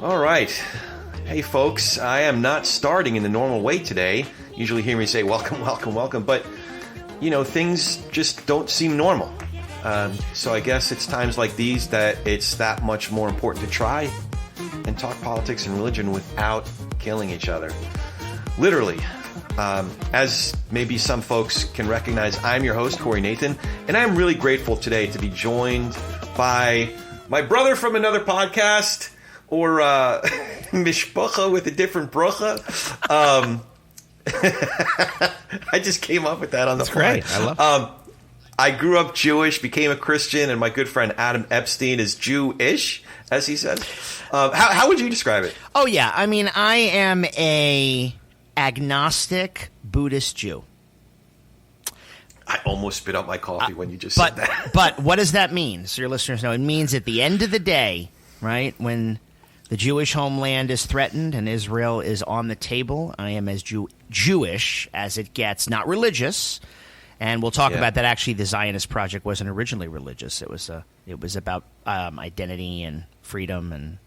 All right. Hey, folks, I am not starting in the normal way today. Usually hear me say, welcome, welcome, welcome. But, things just don't seem normal. So I guess it's times like these that it's that much more important to try and talk politics and religion without killing each other. Literally. As maybe some folks can recognize, I'm your host, Corey Nathan, and I'm really grateful today to be joined by my brother from another podcast, or mishpacha with a different bracha. I just came up with that on the fly. Great. I love it. I grew up Jewish, became a Christian, and my good friend Adam Epstein is Jewish, as he said. How would you describe it? Oh, yeah. I mean, I am a agnostic Buddhist Jew. I almost spit out my coffee when you just said that. But what does that mean? So your listeners know. It means at the end of the day, right, when the Jewish homeland is threatened and Israel is on the table, I am as Jewish as it gets, not religious. And we'll talk about that. Actually, the Zionist project wasn't originally religious. It was about identity and freedom and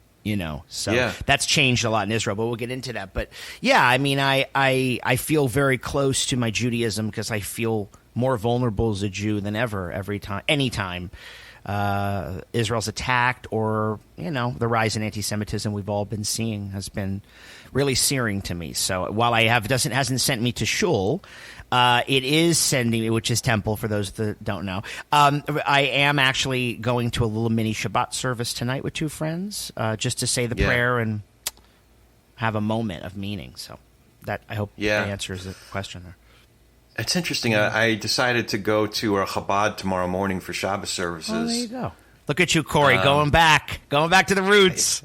so that's changed a lot in Israel, but we'll get into that. But yeah, I mean, I feel very close to my Judaism because I feel more vulnerable as a Jew than ever anytime Israel's attacked or, the rise in anti-Semitism we've all been seeing has been really searing to me. So while hasn't sent me to shul, it is sending me, which is temple for those that don't know. I am actually going to a little mini Shabbat service tonight with two friends, just to say the prayer and have a moment of meaning. So that I hope that answers the question there. It's interesting. I decided to go to a Chabad tomorrow morning for Shabbos services. Oh, there you go. Look at you, Corey, going back to the roots.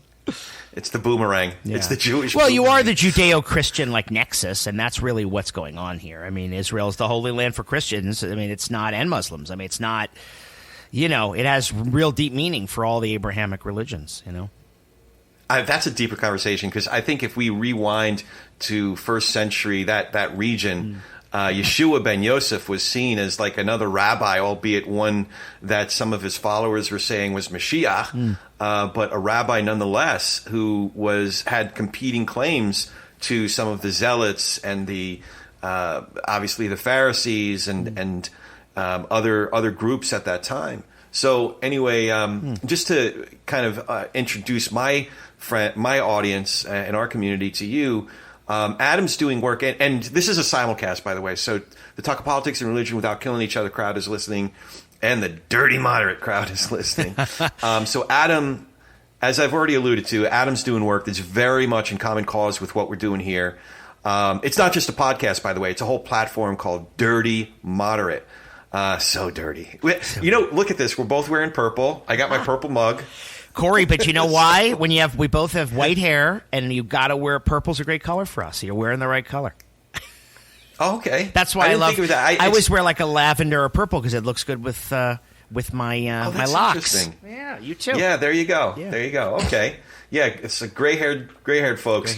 It's the boomerang. Yeah. It's the Jewish Well, boomerang. You are the Judeo-Christian nexus, and that's really what's going on here. I mean, Israel is the holy land for Christians. I mean, it's not, and Muslims. I mean, it's not, it has real deep meaning for all the Abrahamic religions, That's a deeper conversation, because I think if we rewind to first century, that region, Yeshua ben Yosef was seen as like another rabbi, albeit one that some of his followers were saying was Mashiach, but a rabbi nonetheless who had competing claims to some of the zealots and the obviously the Pharisees and other groups at that time. So anyway, just to kind of introduce my audience and our community to you. Adam's doing work, and this is a simulcast, by the way, so the Talk of Politics and Religion Without Killing Each Other crowd is listening, and the Dirty Moderate crowd is listening. So Adam, as I've already alluded to, Adam's doing work that's very much in common cause with what we're doing here. It's not just a podcast, by the way. It's a whole platform called Dirty Moderate. So dirty. Look at this. We're both wearing purple. I got my purple mug. Corey, but you know why? We both have white hair, and you got to wear purple's a great color for us. So you're wearing the right color. Oh, okay. That's why I love. Think of that. I always wear like a lavender or purple because it looks good with my my locks. Interesting. Yeah, you too. Yeah, there you go. Yeah. There you go. Okay. Yeah, it's a gray-haired folks.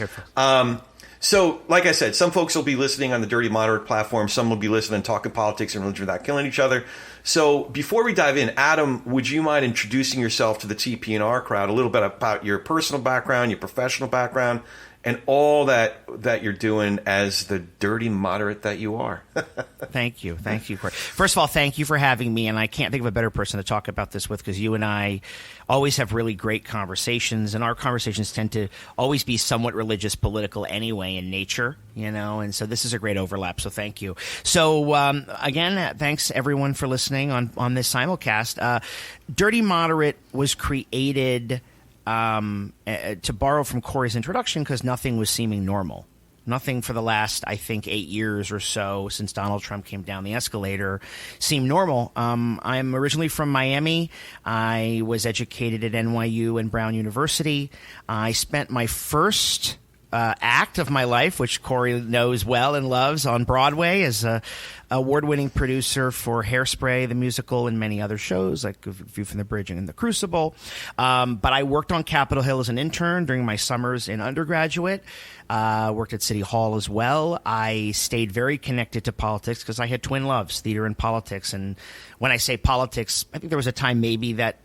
So, like I said, some folks will be listening on the Dirty Moderate platform. Some will be listening, talking politics and religion without killing each other. So, before we dive in, Adam, would you mind introducing yourself to the TP&R crowd, a little bit about your personal background, your professional background, and all that you're doing as the dirty moderate that you are? Thank you, Corey. First of all, thank you for having me, and I can't think of a better person to talk about this with because you and I always have really great conversations, and our conversations tend to always be somewhat religious, political anyway in nature, and so this is a great overlap, so thank you. So, again, thanks everyone for listening on this simulcast. Dirty Moderate was created to borrow from Corey's introduction because nothing was seeming normal. Nothing for the last, I think, 8 years or so since Donald Trump came down the escalator seemed normal. I'm originally from Miami. I was educated at NYU and Brown University. I spent my first act of my life, which Corey knows well and loves, on Broadway as a award-winning producer for Hairspray, the musical, and many other shows like View from the Bridge and The Crucible. But I worked on Capitol Hill as an intern during my summers in undergraduate. Worked at City Hall as well. I stayed very connected to politics because I had twin loves, theater and politics. And when I say politics, I think there was a time maybe that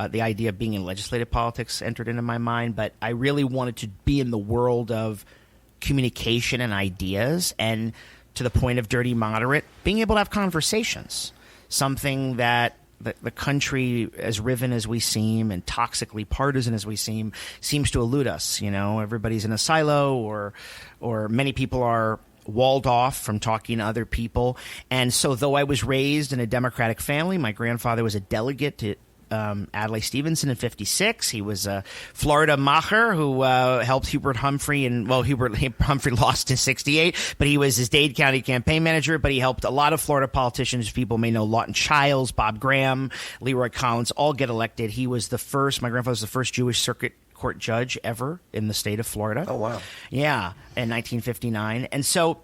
the idea of being in legislative politics entered into my mind, but I really wanted to be in the world of communication and ideas, and to the point of Dirty Moderate, being able to have conversations, something that the country, as riven as we seem and toxically partisan as we seems to elude us. You know, everybody's in a silo, or many people are walled off from talking to other people. And so though I was raised in a Democratic family, my grandfather was a delegate to Adlai Stevenson in 56. He was a Florida macher who helped Hubert Humphrey, and Hubert Humphrey lost in 68, but he was his Dade County campaign manager. But he helped a lot of Florida politicians. People may know Lawton Chiles, Bob Graham, Leroy Collins, all get elected. He was my grandfather was the first Jewish circuit court judge ever in the state of Florida. Oh, wow. Yeah, in 1959. And so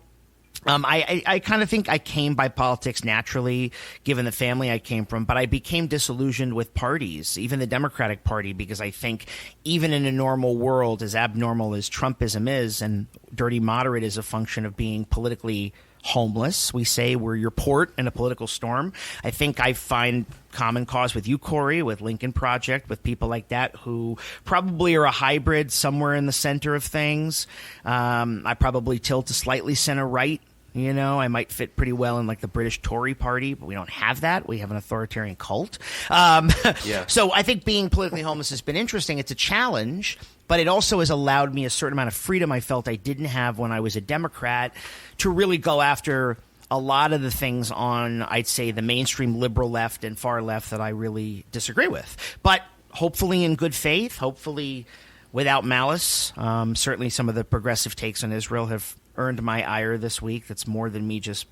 I kind of think I came by politics naturally, given the family I came from, but I became disillusioned with parties, even the Democratic Party, because I think even in a normal world, as abnormal as Trumpism is, and Dirty Moderate is a function of being politically homeless. We say we're your port in a political storm. I think I find common cause with you, Corey, with Lincoln Project, with people like that who probably are a hybrid somewhere in the center of things. I probably tilt to slightly center right. You know, I might fit pretty well in like the British Tory party, but we don't have that. We have an authoritarian cult. Yeah. So I think being politically homeless has been interesting. It's a challenge, but it also has allowed me a certain amount of freedom I felt I didn't have when I was a Democrat to really go after a lot of the things on, I'd say, the mainstream liberal left and far left that I really disagree with. But hopefully in good faith, hopefully without malice. Certainly some of the progressive takes on Israel have earned my ire this week. That's more than me just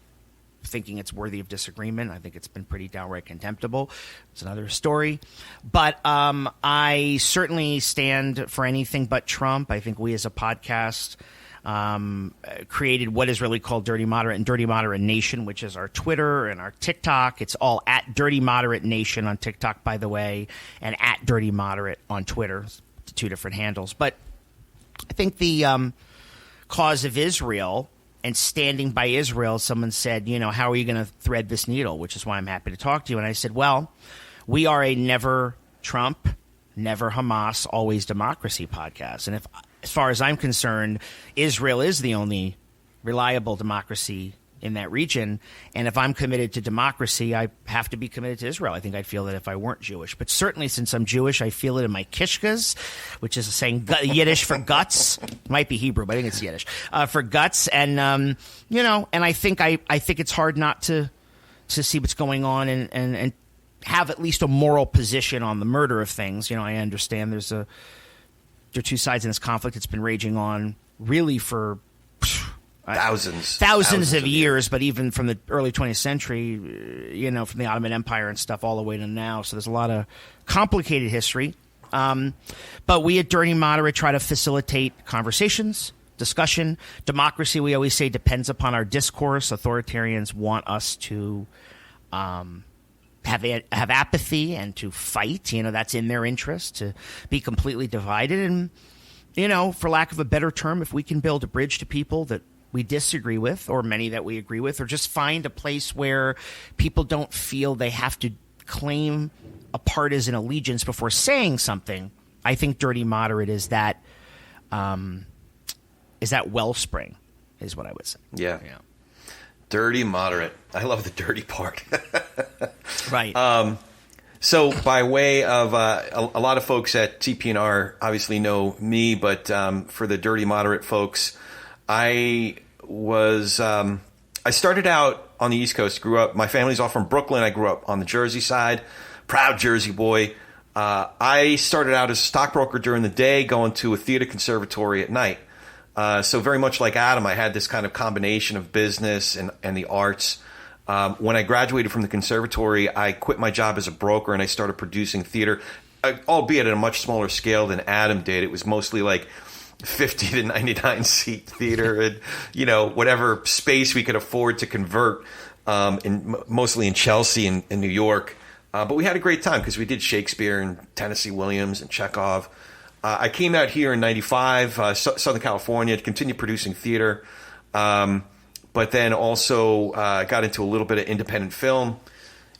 thinking it's worthy of disagreement. I think it's been pretty downright contemptible. It's another story. But I certainly stand for anything but Trump. I think we as a podcast created what is really called Dirty Moderate and Dirty Moderate Nation, which is our Twitter and our TikTok. It's all at Dirty Moderate Nation on TikTok, by the way, and at Dirty Moderate on Twitter. It's two different handles. But I think the cause of Israel and standing by Israel, someone said, you know, how are you going to thread this needle? Which is why I'm happy to talk to you. And I said, well, we are a never Trump, never Hamas, always democracy podcast. And as far as I'm concerned, Israel is the only reliable democracy in that region. And if I'm committed to democracy, I have to be committed to Israel. I think I'd feel that if I weren't Jewish. But certainly since I'm Jewish, I feel it in my kishkas, which is a saying Yiddish for guts. It might be Hebrew, but I think it's Yiddish for guts. And, you know, and I think it's hard not to see what's going on and have at least a moral position on the murder of things. You know, I understand there are two sides in this conflict. It's been raging on really for thousands of years, but even from the early 20th century, you know, from the Ottoman Empire and stuff all the way to now. So there's a lot of complicated history. But we at Dirty Moderate try to facilitate conversations, discussion. Democracy, we always say, depends upon our discourse. Authoritarians want us to have apathy and to fight. You know, that's in their interest, to be completely divided. And, you know, for lack of a better term, if we can build a bridge to people that we disagree with, or many that we agree with, or just find a place where people don't feel they have to claim a partisan allegiance before saying something, I think Dirty Moderate is that wellspring, is what I would say. Yeah. Dirty Moderate. I love the dirty part. Right. So by way of a lot of folks at TPNR obviously know me, but for the Dirty Moderate folks, I started out on the East Coast, grew up, my family's all from Brooklyn. I grew up on the Jersey side, proud Jersey boy. I started out as a stockbroker during the day, going to a theater conservatory at night. So very much like Adam, I had this kind of combination of business and the arts. When I graduated from the conservatory, I quit my job as a broker and I started producing theater, albeit at a much smaller scale than Adam did. It was mostly like 50 to 99 seat theater and, whatever space we could afford to convert, mostly in Chelsea and in New York. But we had a great time because we did Shakespeare and Tennessee Williams and Chekhov. I came out here in 95, Southern California, to continue producing theater. But then also got into a little bit of independent film.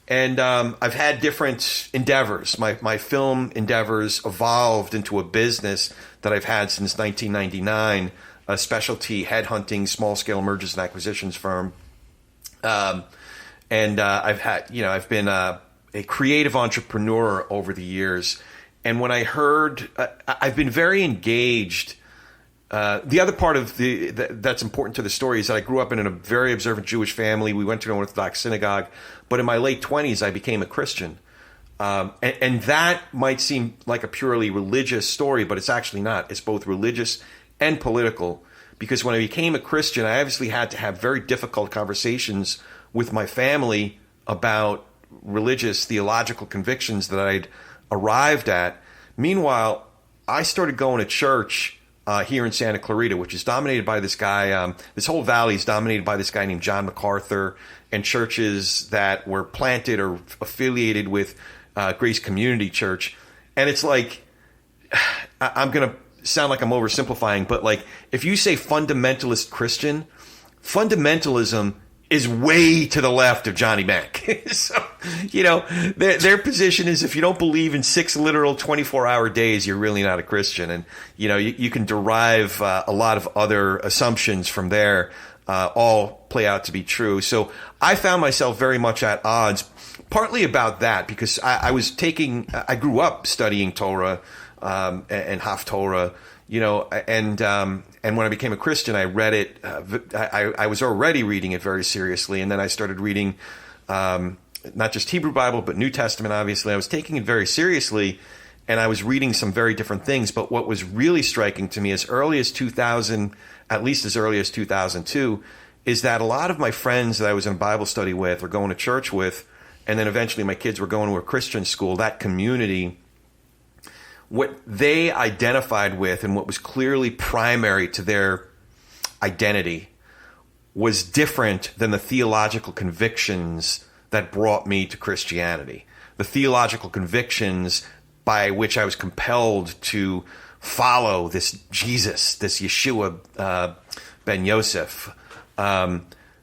And I've had different endeavors. My film endeavors evolved into a business that I've had since 1999, a specialty headhunting, small-scale mergers and acquisitions firm. I've been a creative entrepreneur over the years. And when I heard, I've been very engaged. The other part of that's important to the story is that I grew up in a very observant Jewish family. We went to an Orthodox synagogue, but in my late 20s, I became a Christian. And that might seem like a purely religious story, but it's actually not. It's both religious and political, because when I became a Christian, I obviously had to have very difficult conversations with my family about religious, theological convictions that I'd arrived at. Meanwhile, I started going to church here in Santa Clarita, which is dominated by this guy. This whole valley is dominated by this guy named John MacArthur, and churches that were planted or affiliated with Grace Community Church. And it's like, I'm going to sound like I'm oversimplifying, but like if you say fundamentalist Christian, fundamentalism is way to the left of Johnny Mac. So, their position is if you don't believe in 6 literal 24-hour days, you're really not a Christian. And, you can derive a lot of other assumptions from there, all play out to be true. So I found myself very much at odds, partly about that, because I grew up studying Torah and Haftorah, and when I became a Christian, I read it. I was already reading it very seriously, and then I started reading not just Hebrew Bible, but New Testament, obviously. I was taking it very seriously, and I was reading some very different things. But what was really striking to me as early as 2000, at least as early as 2002, is that a lot of my friends that I was in Bible study with or going to church with, and then eventually my kids were going to a Christian school, that community, what they identified with and what was clearly primary to their identity was different than the theological convictions that brought me to Christianity. The theological convictions by which I was compelled to follow this Jesus, this Yeshua ben Yosef.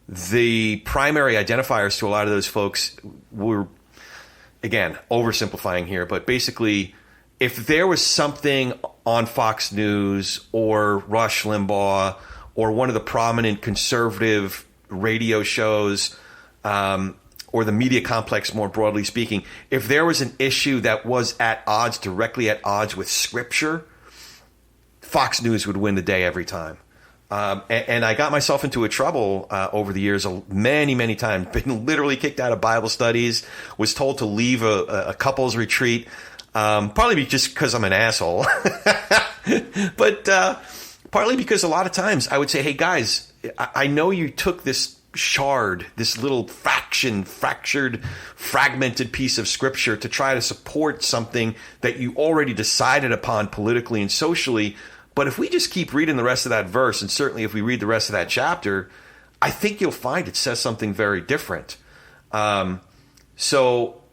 The primary identifiers to a lot of those folks were, again, oversimplifying here, but basically, if there was something on Fox News or Rush Limbaugh or one of the prominent conservative radio shows or the media complex more broadly speaking, if there was an issue that was directly at odds with Scripture, Fox News would win the day every time. And I got myself into a trouble over the years many, many times. Been literally kicked out of Bible studies, was told to leave a couples retreat. Partly just because I'm an asshole, but partly because a lot of times I would say, hey, guys, I know you took this this little fractured, fragmented piece of Scripture to try to support something that you already decided upon politically and socially. But if we just keep reading the rest of that verse, and certainly if we read the rest of that chapter, I think you'll find it says something very different.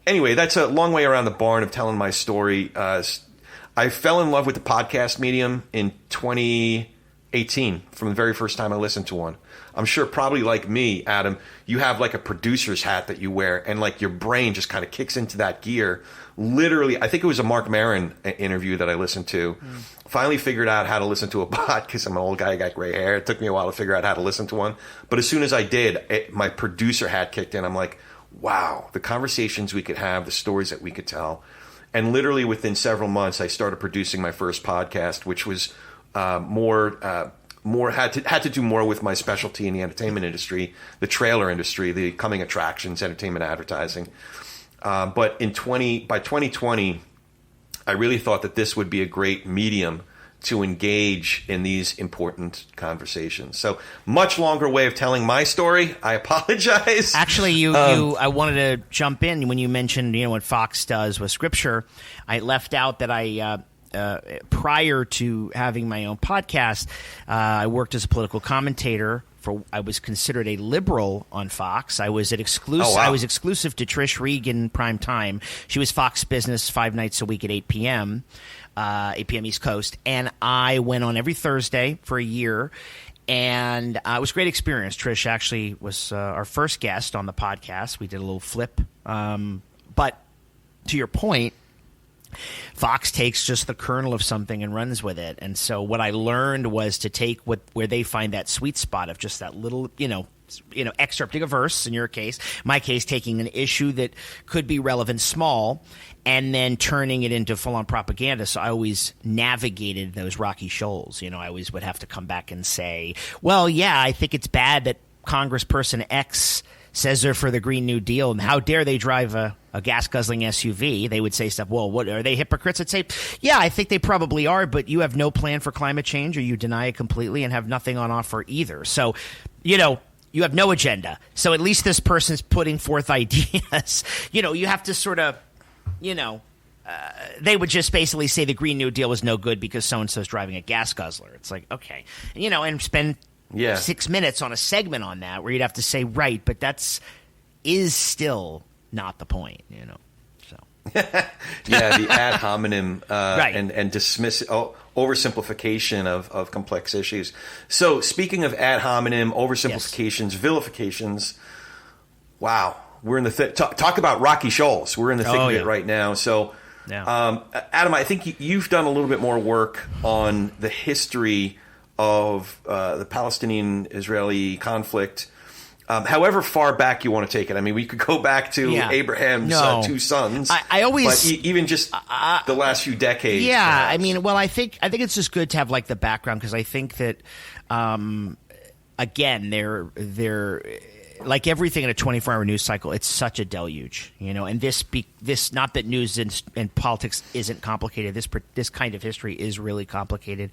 Anyway, that's a long way around the barn of telling my story. I fell in love with the podcast medium in 2018 from the very first time I listened to one. I'm sure probably like me, Adam, you have like a producer's hat that you wear and like your brain just kind of kicks into that gear. Literally, I think it was a Mark Maron interview that I listened to. Finally figured out how to listen to a pod because I'm an old guy, I got gray hair. It took me a while to figure out how to listen to one. But as soon as I did, my producer hat kicked in. I'm like, wow, the conversations we could have, the stories that we could tell. And literally within several months, I started producing my first podcast, which was had to do more with my specialty in the entertainment industry, the trailer industry, the coming attractions, entertainment advertising. But by 2020, I really thought that this would be a great medium to engage in these important conversations. So much longer way of telling my story. I apologize. Actually, I wanted to jump in when you mentioned, what Fox does with Scripture. I left out that I prior to having my own podcast, I worked as a political commentator. I was considered a liberal on Fox. I was exclusive. Oh, wow. I was exclusive to Trish Regan prime time. She was Fox Business 5 nights a week at 8 p.m. 8 p.m. East Coast, and I went on every Thursday for a year. And it was a great experience. Trish actually was our first guest on the podcast. We did a little flip. But to your point, Fox takes just the kernel of something and runs with it. And so what I learned was to take where they find that sweet spot of just that little, excerpting a verse, in your case, my case, taking an issue that could be relevant small and then turning it into full-on propaganda. So I always navigated those rocky shoals. I always would have to come back and say, well, yeah, I think it's bad that Congressperson X says they're for the Green New Deal, and how dare they drive a gas-guzzling SUV? They would say stuff, well, what are they, hypocrites? I'd say, yeah, I think they probably are, but you have no plan for climate change, or you deny it completely and have nothing on offer either. So, you have no agenda. So at least this person's putting forth ideas. You have to sort of, they would just basically say the Green New Deal was no good because so-and-so's driving a gas guzzler. It's like, okay. And spend 6 minutes on a segment on that where you'd have to say, right, but is still not the point, So yeah, the ad hominem right. and oversimplification of complex issues. So speaking of ad hominem, oversimplifications, vilifications, wow, we're in the talk about rocky shoals. We're in the thick of it right now. So, Adam, I think you've done a little bit more work on the history of the Palestinian-Israeli conflict, however far back you want to take it. I mean, we could go back to Abraham's two sons. I always, but even just the last few decades. Yeah, perhaps. I mean, well, I think it's just good to have the background, because I think that, again, they're like everything in a 24-hour news cycle, it's such a deluge, and this not that news and politics isn't complicated. This kind of history is really complicated,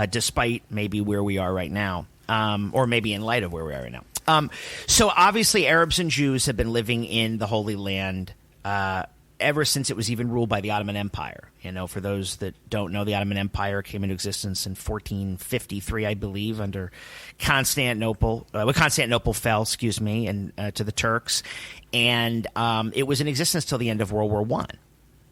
despite maybe where we are right now, or maybe in light of where we are right now. So obviously Arabs and Jews have been living in the Holy Land ever since it was even ruled by the Ottoman Empire. For those that don't know, the Ottoman Empire came into existence in 1453, I believe, under Constantinople. When Constantinople fell, and to the Turks, and it was in existence till the end of World War I.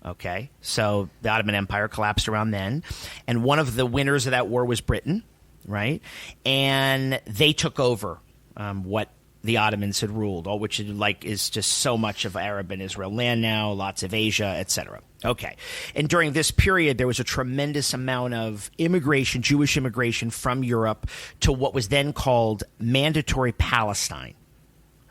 Okay, so the Ottoman Empire collapsed around then, and one of the winners of that war was Britain, right? And they took over what the Ottomans had ruled, all which is just so much of Arab and Israel land now, lots of Asia, etc. Okay. And during this period, there was a tremendous amount of immigration, Jewish immigration from Europe to what was then called Mandatory Palestine,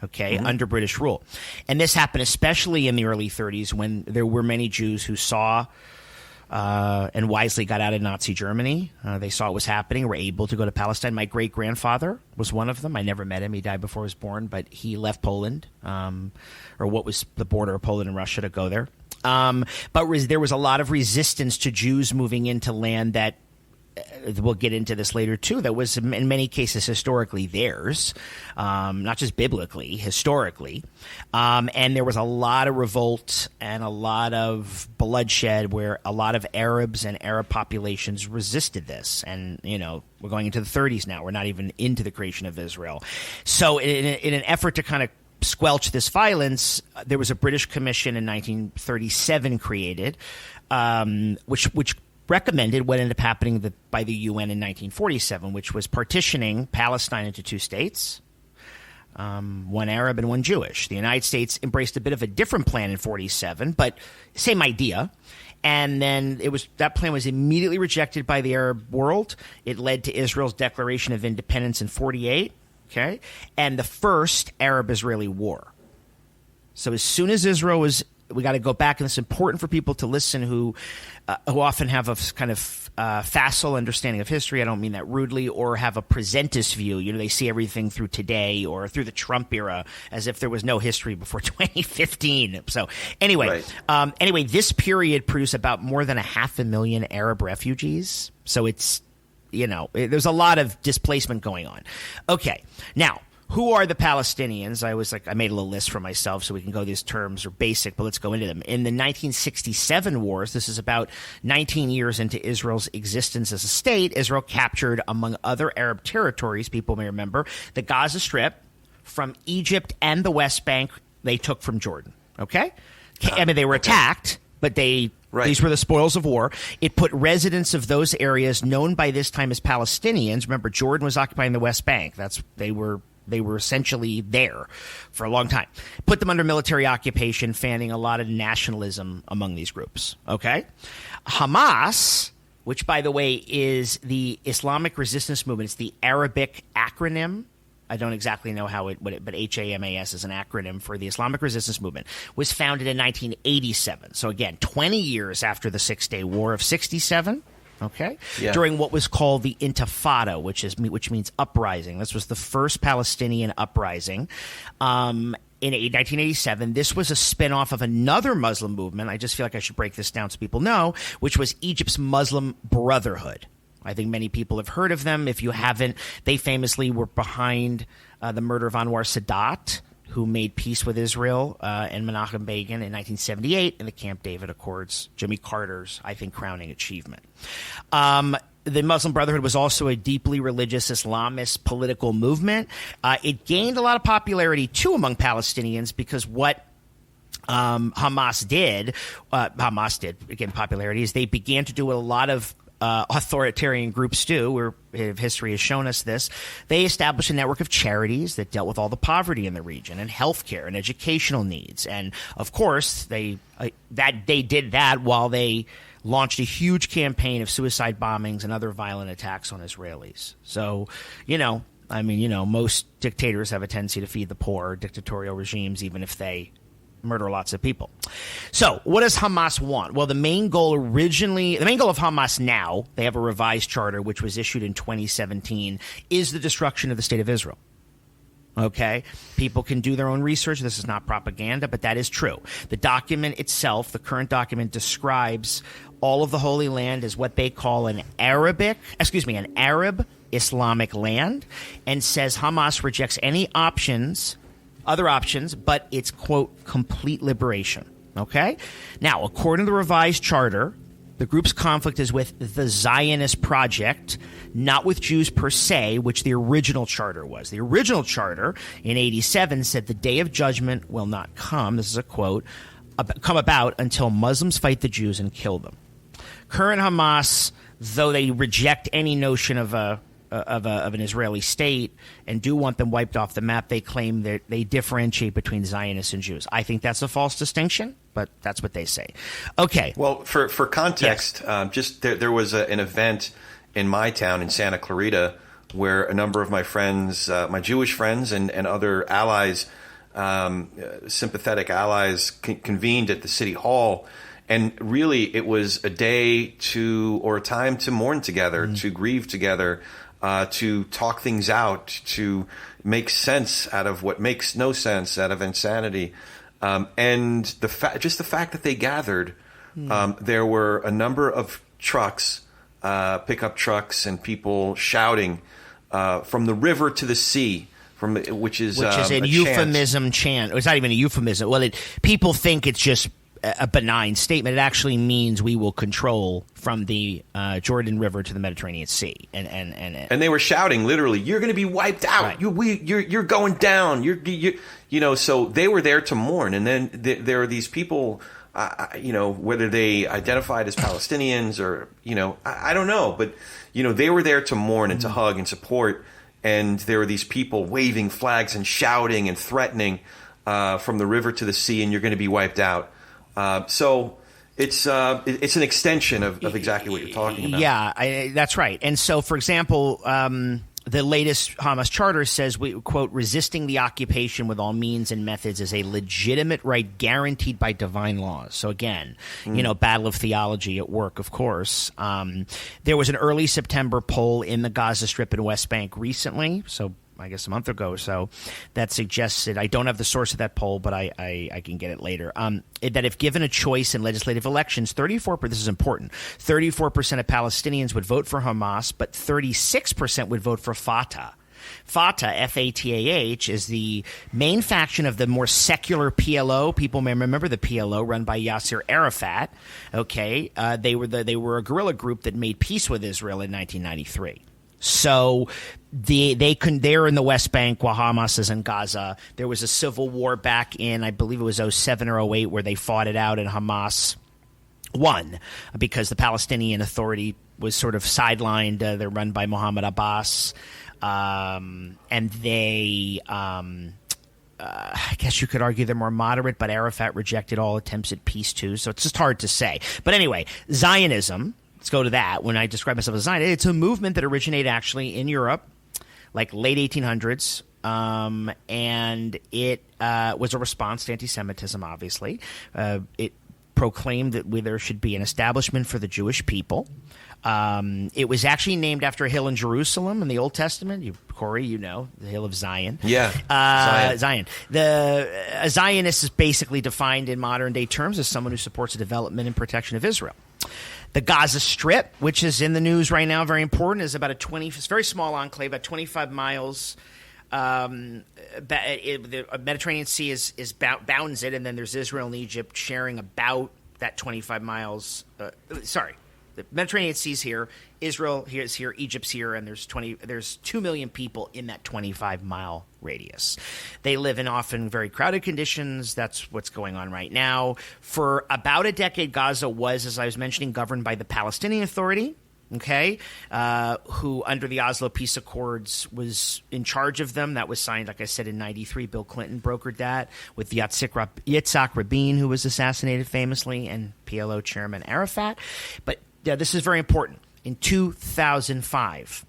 under British rule. And this happened especially in the early 30s, when there were many Jews who saw and wisely got out of Nazi Germany. They saw what was happening, were able to go to Palestine. My great-grandfather was one of them. I never met him. He died before I was born, but he left Poland, or what was the border of Poland and Russia, to go there. But there was a lot of resistance to Jews moving into land that, we'll get into this later too, that was in many cases historically theirs, not just biblically, historically. And there was a lot of revolt and a lot of bloodshed where a lot of Arabs and Arab populations resisted this. And, we're going into the 30s now. We're not even into the creation of Israel. So in an effort to kind of squelch this violence, there was a British commission in 1937 created, which recommended what ended up happening by the UN in 1947, which was partitioning Palestine into two states, one Arab and one Jewish. The United States embraced a bit of a different plan in 47, but same idea. And then that plan was immediately rejected by the Arab world. It led to Israel's declaration of independence in 48, and the first Arab-Israeli war. So as soon as Israel was, we got to go back, and it's important for people to listen who often have a kind of facile understanding of history. I don't mean that rudely, or have a presentist view. They see everything through today or through the Trump era as if there was no history before 2015. So anyway, this period produced about more than 500,000 Arab refugees. So it's, there's a lot of displacement going on. Okay, now, who are the Palestinians? I made a little list for myself so we can go, these terms are basic, but let's go into them. In the 1967 wars, this is about 19 years into Israel's existence as a state, Israel captured, among other Arab territories, people may remember, the Gaza Strip from Egypt and the West Bank they took from Jordan. Okay? I mean, they were attacked, but these were the spoils of war. It put residents of those areas, known by this time as Palestinians, remember, Jordan was occupying the West Bank. They were essentially there for a long time. Put them under military occupation, fanning a lot of nationalism among these groups. Okay? Hamas, which, by the way, is the Islamic Resistance Movement. It's the Arabic acronym. I don't exactly know but HAMAS is an acronym for the Islamic Resistance Movement, was founded in 1987. So again, 20 years after the Six-Day War of 67, okay? Yeah. During what was called the Intifada, which means uprising. This was the first Palestinian uprising. In 1987, this was a spin-off of another Muslim movement. I just feel like I should break this down so people know, which was Egypt's Muslim Brotherhood. I think many people have heard of them. If you haven't, they famously were behind the murder of Anwar Sadat, who made peace with Israel and Menachem Begin in 1978 in the Camp David Accords, Jimmy Carter's, I think, crowning achievement. The Muslim Brotherhood was also a deeply religious Islamist political movement. It gained a lot of popularity, too, among Palestinians because what Hamas did, again, popularity, is they began to do a lot of authoritarian groups do, where history has shown us this. They established a network of charities that dealt with all the poverty in the region and healthcare and educational needs. And of course, they did that while they launched a huge campaign of suicide bombings and other violent attacks on Israelis. So, most dictators have a tendency to feed the poor, dictatorial regimes, even if they murder lots of people. So what does Hamas want? Well, the main goal of Hamas now, they have a revised charter which was issued in 2017, is the destruction of the state of Israel. Okay? People can do their own research. This is not propaganda, but that is true. The document itself, the current document, describes all of the Holy Land as what they call an Arab Islamic land, and says Hamas rejects any other options, but it's, quote, complete liberation. Okay? Now, according to the revised charter, the group's conflict is with the Zionist project, not with Jews per se, which the original charter was. The original charter in 87 said the day of judgment will not come, this is a quote, come about until Muslims fight the Jews and kill them. Current Hamas, though they reject any notion of an Israeli state and do want them wiped off the map, they claim that they differentiate between Zionists and Jews. I think that's a false distinction, but that's what they say. Okay. Well, for context, yes. There was an event in my town in Santa Clarita where a number of my friends, my Jewish friends and other allies, sympathetic allies, convened at the city hall. And really, it was a day or a time to mourn together, to grieve together, to talk things out, to make sense out of what makes no sense, out of insanity. And the fact that they gathered, there were a number of trucks, pickup trucks, and people shouting from the river to the sea. Which is a euphemism chant. It's not even a euphemism. Well, people think it's just a benign statement. It actually means we will control from the Jordan River to the Mediterranean Sea, and they were shouting literally, "You're going to be wiped out. Right. You're going down. So they were there to mourn, and then there are these people, whether they identified as Palestinians or I don't know, but they were there to mourn and to hug and support, and there were these people waving flags and shouting and threatening from the river to the sea, and you're going to be wiped out. So it's an extension of exactly what you're talking about. Yeah, that's right. And so, for example, the latest Hamas charter says, we quote, resisting the occupation with all means and methods is a legitimate right guaranteed by divine laws. So again, battle of theology at work, of course. There was an early September poll in the Gaza Strip and West Bank recently, so I guess a month ago or so, that suggested, I don't have the source of that poll, but I can get it later, that if given a choice in legislative elections, this is important, 34% of Palestinians would vote for Hamas, but 36% would vote for Fatah. Fatah, F-A-T-A-H, is the main faction of the more secular PLO. People may remember the PLO run by Yasser Arafat. Okay, they were a guerrilla group that made peace with Israel in 1993. So they're in the West Bank while Hamas is in Gaza. There was a civil war back in, I believe it was 07 or 08, where they fought it out, and Hamas won because the Palestinian Authority was sort of sidelined. They're run by Mohammed Abbas. And they, I guess you could argue they're more moderate, but Arafat rejected all attempts at peace too, so it's just hard to say. But anyway, Zionism, let's go to that. When I describe myself as Zionist, it's a movement that originated actually in Europe, like late 1800s, and it was a response to anti-Semitism, obviously. It proclaimed that there should be an establishment for the Jewish people. It was actually named after a hill in Jerusalem in the Old Testament. Corey, you know, the hill of Zion. Yeah, Zion. A Zionist is basically defined in modern-day terms as someone who supports the development and protection of Israel. The Gaza Strip, which is in the news right now, very important, is about it's a very small enclave, about 25 miles. The Mediterranean Sea bounds it, and then there's Israel and Egypt sharing about that 25 miles. The Mediterranean Sea's here, Israel is here, Egypt's here, and there's 2 million people in that 25-mile radius. They live in often very crowded conditions. That's what's going on right now. For about a decade, Gaza was, as I was mentioning, governed by the Palestinian Authority, okay, who under the Oslo Peace Accords was in charge of them. That was signed, like I said, in 93. Bill Clinton brokered that with Yitzhak Rabin, who was assassinated famously, and PLO chairman Arafat. But this is very important. In 2005,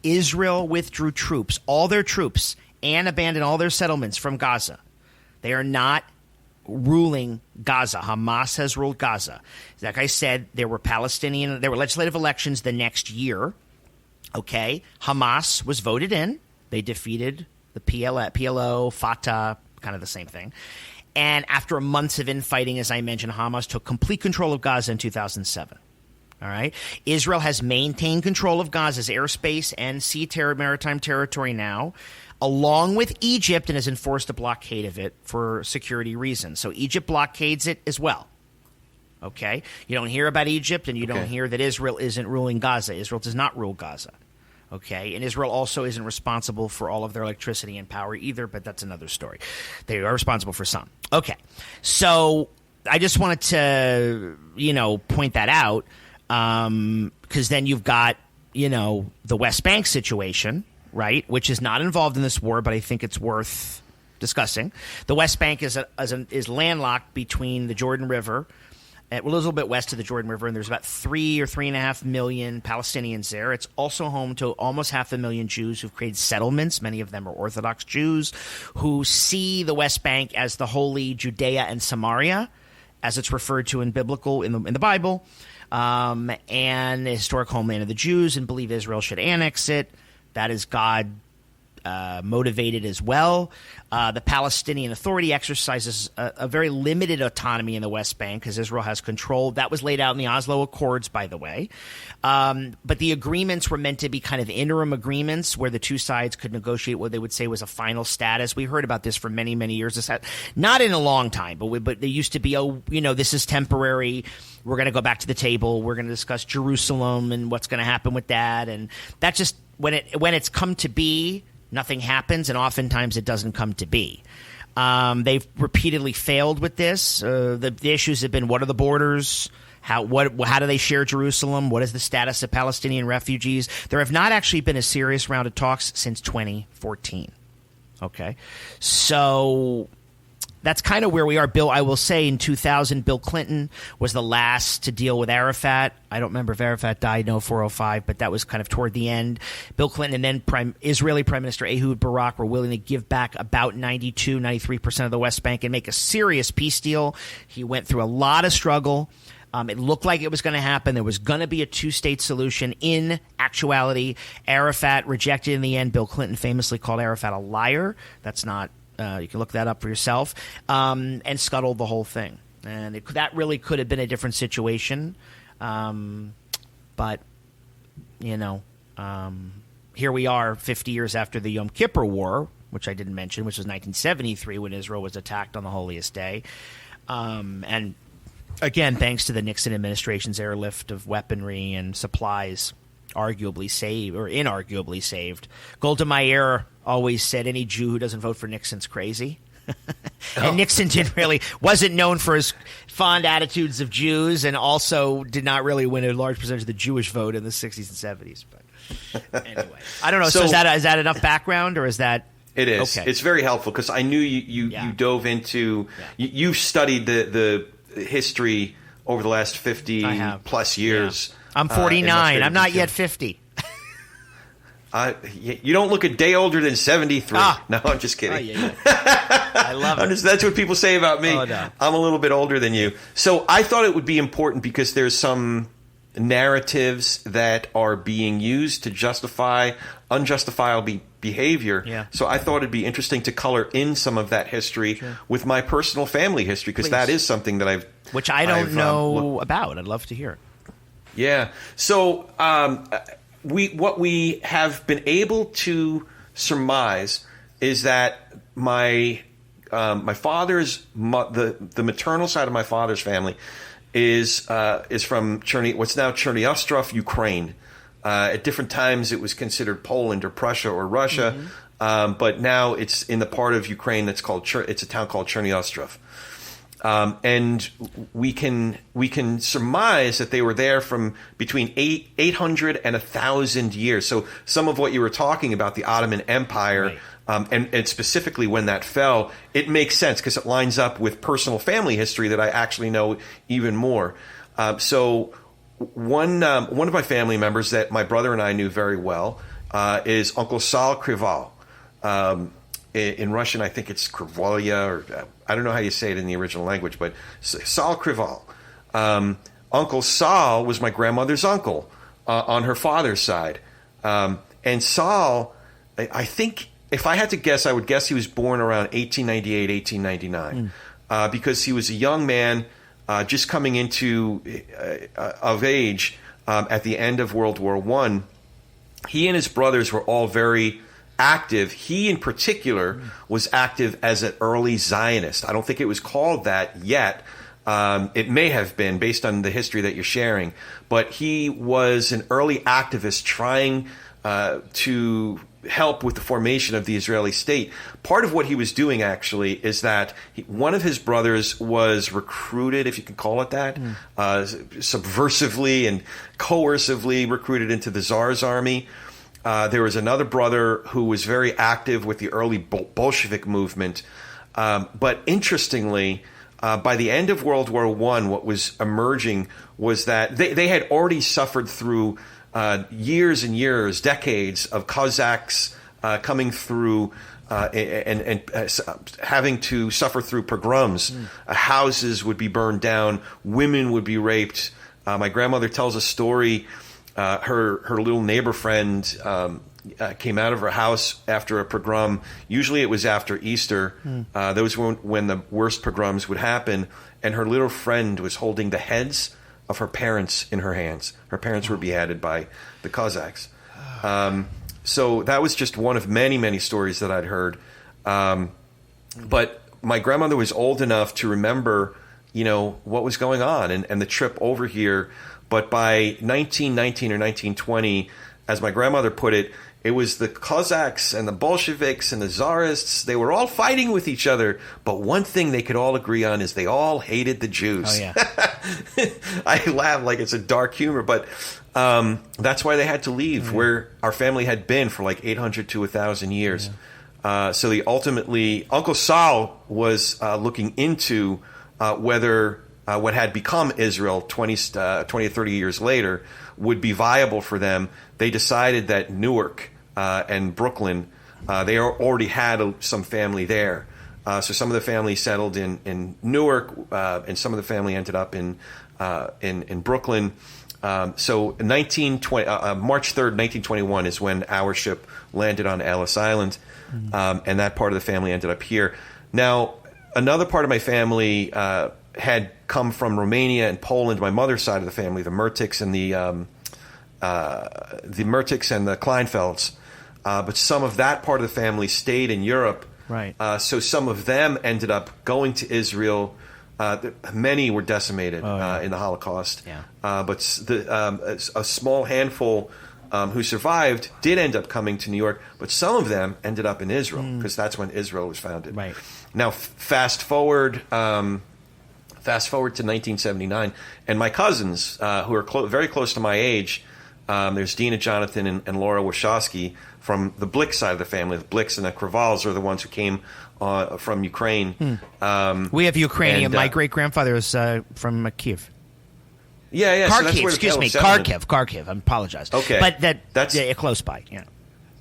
Israel withdrew troops, all their troops, and abandoned all their settlements from Gaza. They are not ruling Gaza. Hamas has ruled Gaza. Like I said, there were legislative elections the next year. Okay, Hamas was voted in. They defeated the PLO, Fatah, kind of the same thing. And after months of infighting, as I mentioned, Hamas took complete control of Gaza in 2007. All right. Israel has maintained control of Gaza's airspace and maritime territory now, along with Egypt, and has enforced a blockade of it for security reasons. So Egypt blockades it as well. Okay. You don't hear about Egypt, and you don't hear that Israel isn't ruling Gaza. Israel does not rule Gaza. Okay. And Israel also isn't responsible for all of their electricity and power either, but that's another story. They are responsible for some. Okay. So I just wanted to, point that out. Because then you've got, the West Bank situation, right, which is not involved in this war, but I think it's worth discussing. The West Bank is landlocked between the Jordan River, a little bit west of the Jordan River, and there's about 3 or 3.5 million Palestinians there. It's also home to almost 500,000 Jews who've created settlements. Many of them are Orthodox Jews who see the West Bank as the holy Judea and Samaria, as it's referred to in the Bible. And the historic homeland of the Jews, and believe Israel should annex it. That is God motivated as well. The Palestinian Authority exercises a very limited autonomy in the West Bank because Israel has control. That was laid out in the Oslo Accords, by the way. But the agreements were meant to be kind of interim agreements where the two sides could negotiate what they would say was a final status. We heard about this for many, many years. Not in a long time, but there used to be, this is temporary. We're going to go back to the table. We're going to discuss Jerusalem and what's going to happen with that. And that just, when it's come to be, nothing happens, and oftentimes it doesn't come to be. They've repeatedly failed with this. The issues have been, what are the borders? How do they share Jerusalem? What is the status of Palestinian refugees? There have not actually been a serious round of talks since 2014. Okay, so that's kind of where we are. Bill, I will say in 2000, Bill Clinton was the last to deal with Arafat. I don't remember if Arafat died, 405, but that was kind of toward the end. Bill Clinton and then Israeli Prime Minister Ehud Barak were willing to give back about 93% of the West Bank and make a serious peace deal. He went through a lot of struggle. It looked like it was going to happen. There was going to be a two-state solution. In actuality, Arafat rejected in the end. Bill Clinton famously called Arafat a liar. That's not you can look that up for yourself, and scuttled the whole thing. And that really could have been a different situation. But, here we are 50 years after the Yom Kippur War, which I didn't mention, which was 1973 when Israel was attacked on the holiest day. And again, thanks to the Nixon administration's airlift of weaponry and supplies, arguably saved or inarguably saved. Golda Meir always said any Jew who doesn't vote for Nixon's crazy. And Nixon wasn't known for his fond attitudes of Jews, and also did not really win a large percentage of the Jewish vote in the 60s and 70s. But anyway, I don't know. So is that enough background, or is that? It is. Okay. It's very helpful because I knew you dove into. Yeah. You've studied the history over the last 50 plus years. Yeah. I'm 49. I'm not yet 50. You don't look a day older than 73. No, I'm just kidding. Yeah. I love it. That's what people say about me. Oh, no. I'm a little bit older than you. So I thought it would be important because there's some narratives that are being used to justify unjustifiable behavior. Yeah. So I thought it'd be interesting to color in some of that history with my personal family history, because that is something that which I don't know about. I'd love to hear it. Yeah. So what we have been able to surmise is that my father's the maternal side of my father's family is from what's now Cherny-Ostrov, Ukraine. At different times, it was considered Poland or Prussia or Russia, but now it's in the part of Ukraine that's it's a town called Cherny-Ostrov. And we can surmise that they were there from between 800 and 1,000 years. So some of what you were talking about, the Ottoman Empire, and specifically when that fell, it makes sense because it lines up with personal family history that I actually know even more. So one of my family members that my brother and I knew very well is Uncle Sal Krival. In Russian, I think it's Krivolya, or I don't know how you say it in the original language, but Sal Krival. Uncle Sal was my grandmother's uncle on her father's side. And Sal, I think, if I had to guess, I would guess he was born around 1898, 1899, because he was a young man just coming into of age at the end of World War I. He and his brothers were all very active. He, in particular, was active as an early Zionist. I don't think it was called that yet. It may have been, based on the history that you're sharing. But he was an early activist trying to help with the formation of the Israeli state. Part of what he was doing, actually, is that one of his brothers was recruited, if you can call it that, subversively and coercively recruited into the Tsar's army. There was another brother who was very active with the early Bolshevik movement. But interestingly, by the end of World War I, what was emerging was that they had already suffered through years and years, decades of Cossacks coming through and having to suffer through pogroms. Houses would be burned down. Women would be raped. My grandmother tells a story. Her little neighbor friend came out of her house after a pogrom. Usually it was after Easter. Those were when the worst pogroms would happen. And her little friend was holding the heads of her parents in her hands. Her parents were beheaded by the Cossacks. So that was just one of many, many stories that I'd heard. But my grandmother was old enough to remember, what was going on and the trip over here. But by 1919 or 1920, as my grandmother put it, it was the Cossacks and the Bolsheviks and the Tsarists. They were all fighting with each other. But one thing they could all agree on is they all hated the Jews. Oh, yeah. I laugh like it's a dark humor, but that's why they had to leave where our family had been for like 800 to 1,000 years. Yeah. So ultimately, Uncle Sal was looking into whether what had become Israel 20 or 30 years later would be viable for them. They decided that Newark and Brooklyn, they already had some family there. So some of the family settled in Newark, and some of the family ended up in Brooklyn. So March 3rd, 1921 is when our ship landed on Ellis Island, and that part of the family ended up here. Now, another part of my family had come from Romania and Poland. My mother's side of the family, the Mertics and the Kleinfelds. but some of that part of the family stayed in Europe. Right. So some of them ended up going to Israel. Many were decimated in the Holocaust. Yeah. But a small handful who survived did end up coming to New York, but some of them ended up in Israel because that's when Israel was founded. Right. Now, fast forward to 1979, and my cousins, who are very close to my age, there's Dina, Jonathan, and Laura Wachowski from the Blick side of the family. The Blicks and the Kravals are the ones who came from Ukraine. We have Ukrainian. And, my great-grandfather is from Kiev. Yeah. Kharkiv, So that's where Kharkiv. I apologize. Okay. But that's close by, yeah.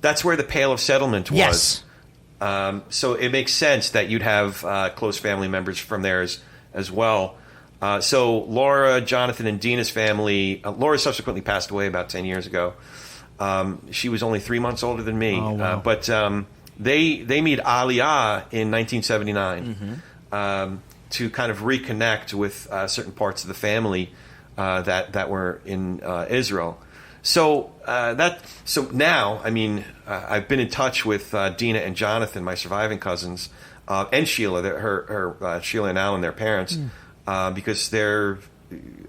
That's where the Pale of Settlement was. Yes. So it makes sense that you'd have close family members from there as well. So Laura, Jonathan, and Dina's family, Laura subsequently passed away about 10 years ago. She was only 3 months older than me. Oh, wow. But they made Aliyah in 1979 to kind of reconnect with certain parts of the family that were in Israel. So now, I mean, I've been in touch with Dina and Jonathan, my surviving cousins, and Sheila, Sheila and Alan, their parents, because they're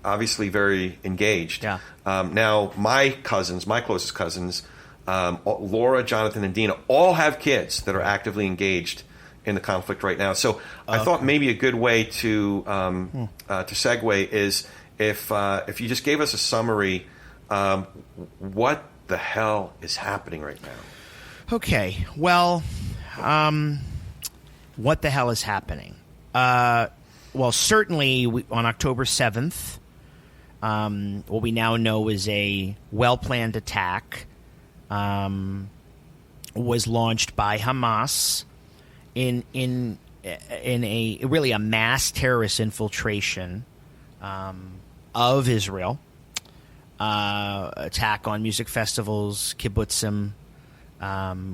obviously very engaged. Yeah. Now, my closest cousins, Laura, Jonathan, and Dina, all have kids that are actively engaged in the conflict right now. So I thought maybe a good way to segue is if you just gave us a summary. What the hell is happening right now? Okay, well, what the hell is happening? Well, certainly on October 7th, what we now know is a well-planned attack was launched by Hamas in a really a mass terrorist infiltration of Israel. Attack on music festivals, kibbutzim,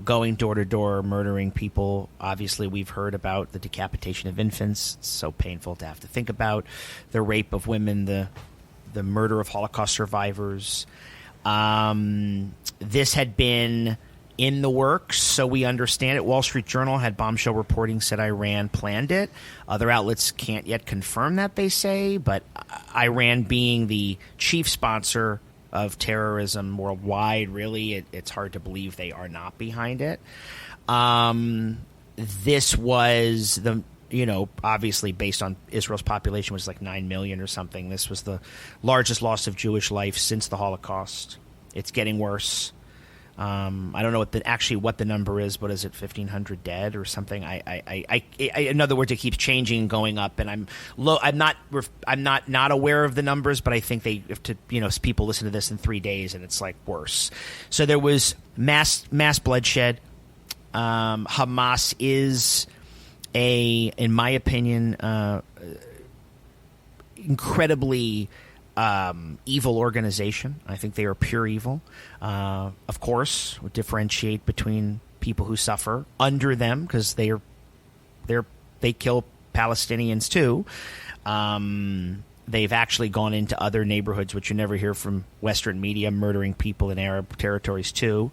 going door to door, murdering people. Obviously, we've heard about the decapitation of infants. It's so painful to have to think about. The rape of women, the murder of Holocaust survivors. This had been in the works, so we understand it. Wall Street Journal had bombshell reporting, said Iran planned it. Other outlets can't yet confirm that, they say, but Iran being the chief sponsor of terrorism worldwide, really, it's hard to believe they are not behind it. This was obviously based on Israel's population was like 9 million or something. This was the largest loss of Jewish life since the Holocaust. It's getting worse. I don't know what the number is, but is it 1,500 dead or something? In other words, it keeps changing and going up, and I'm not aware of the numbers, but I think people listen to this in 3 days and it's like worse. So there was mass bloodshed. Hamas is in my opinion, incredibly evil organization. I think they are pure evil. Of course, would differentiate between people who suffer under them because they kill Palestinians too. They've actually gone into other neighborhoods, which you never hear from Western media, murdering people in Arab territories too.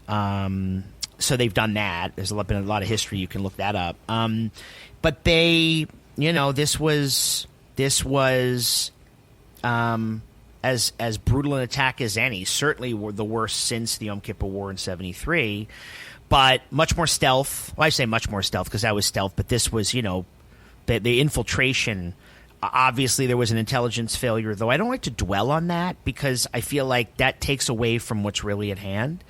So they've done that. There's been a lot of history. You can look that up. But they, this was as brutal an attack as any. Certainly were the worst since the Yom Kippur War in '73, but much more stealth. Well, I say much more stealth because that was stealth, but this was, the infiltration. Obviously, there was an intelligence failure, though I don't like to dwell on that because I feel like that takes away from what's really at hand.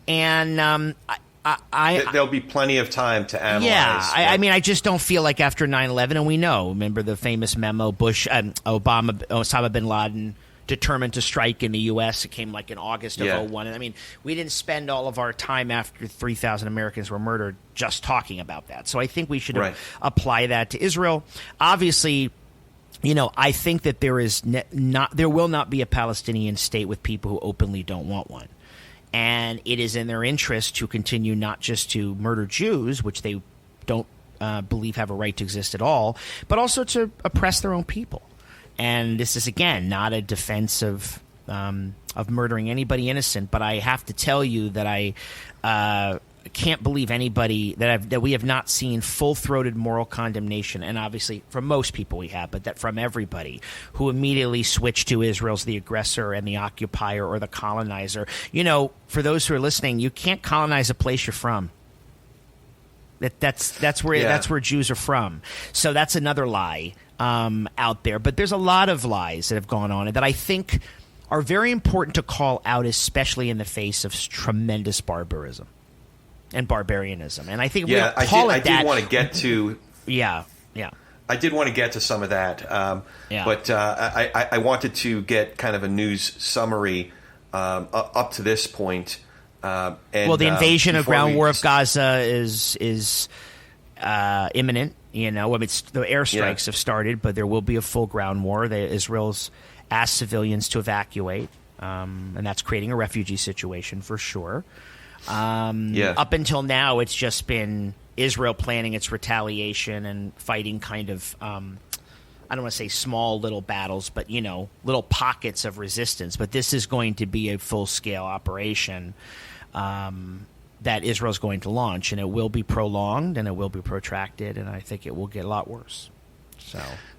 And there'll be plenty of time to analyze. Yeah, I mean, I just don't feel like after 9/11, and we know, remember the famous memo, Osama bin Laden determined to strike in the U.S. It came like in August of 2001. And I mean, we didn't spend all of our time after 3,000 Americans were murdered just talking about that. So I think we should apply that to Israel. Obviously, I think that there will not be a Palestinian state with people who openly don't want one. And it is in their interest to continue not just to murder Jews, which they don't believe have a right to exist at all, but also to oppress their own people. And this is, again, not a defense of of murdering anybody innocent, but I have to tell you that I can't believe anybody that we have not seen full-throated moral condemnation, and obviously from most people we have, but that from everybody who immediately switched to Israel's the aggressor and the occupier or the colonizer. You know, for those who are listening, you can't colonize a place you're from. That's where Jews are from. So that's another lie out there. But there's a lot of lies that have gone on and that I think are very important to call out, especially in the face of tremendous barbarism and barbarianism. And I think I did want to get to I did want to get to some of that, but I wanted to get kind of a news summary up to this point. The invasion of ground war of Gaza is imminent. You know, I mean, the airstrikes have started, but there will be a full ground war. Israel's asked civilians to evacuate, and that's creating a refugee situation for sure. Up until now, it's just been Israel planning its retaliation and fighting kind of, I don't want to say small little battles, but, you know, little pockets of resistance. But this is going to be a full-scale operation that Israel's going to launch, and it will be prolonged and it will be protracted, and I think it will get a lot worse.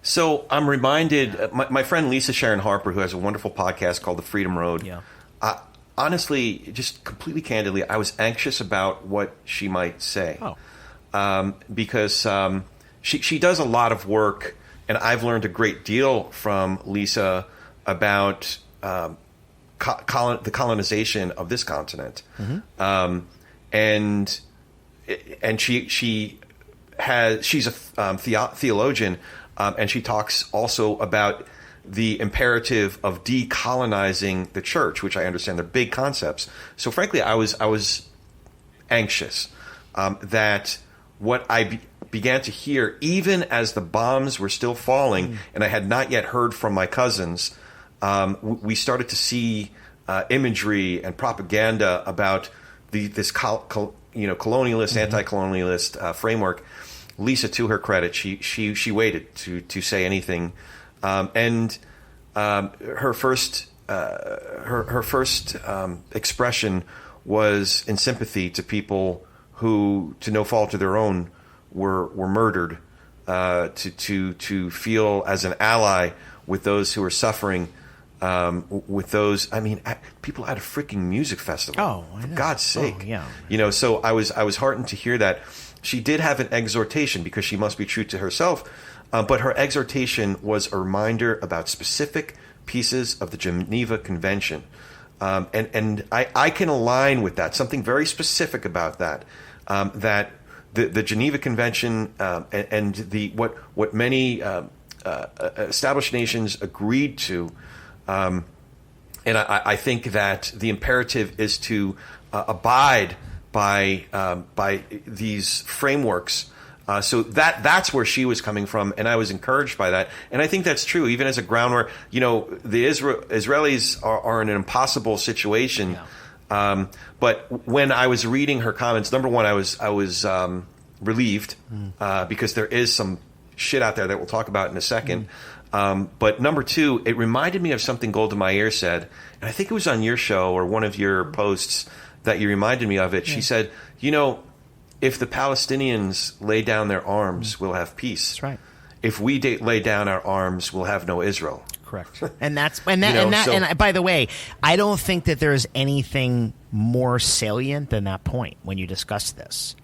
So I'm reminded, my friend Lisa Sharon Harper, who has a wonderful podcast called The Freedom Road, honestly, just completely candidly, I was anxious about what she might say. Because she does a lot of work, and I've learned a great deal from Lisa about the colonization of this continent. And she's a theologian, and she talks also about the imperative of decolonizing the church, which I understand they're big concepts. So frankly, I was anxious that what I began to hear, even as the bombs were still falling, and I had not yet heard from my cousins, we started to see imagery and propaganda about this colonialist, anti-colonialist framework. Lisa, to her credit, she waited to say anything. And her first expression was in sympathy to people who, to no fault of their own, were murdered. To feel as an ally with those who are suffering. With those, I mean, people at a freaking music festival. For God's sake! You know. So I was heartened to hear that. She did have an exhortation because she must be true to herself. But her exhortation was a reminder about specific pieces of the Geneva Convention. And I can align with that, something very specific about that, that the Geneva Convention and the what many established nations agreed to. And I think that the imperative is to abide by these frameworks. So that's where she was coming from, and I was encouraged by that. And I think that's true, even as a ground war. You know, the Israelis are in an impossible situation. But when I was reading her comments, number one, I was relieved because there is some shit out there that we'll talk about in a second. But number two, it reminded me of something Golda Meir said, and I think it was on your show or one of your posts that you reminded me of it. She said, you know, if the Palestinians lay down their arms, we'll have peace. That's right. If we lay down our arms, we'll have no Israel. Correct. And by the way, I don't think that there's anything more salient than that point when you discuss this.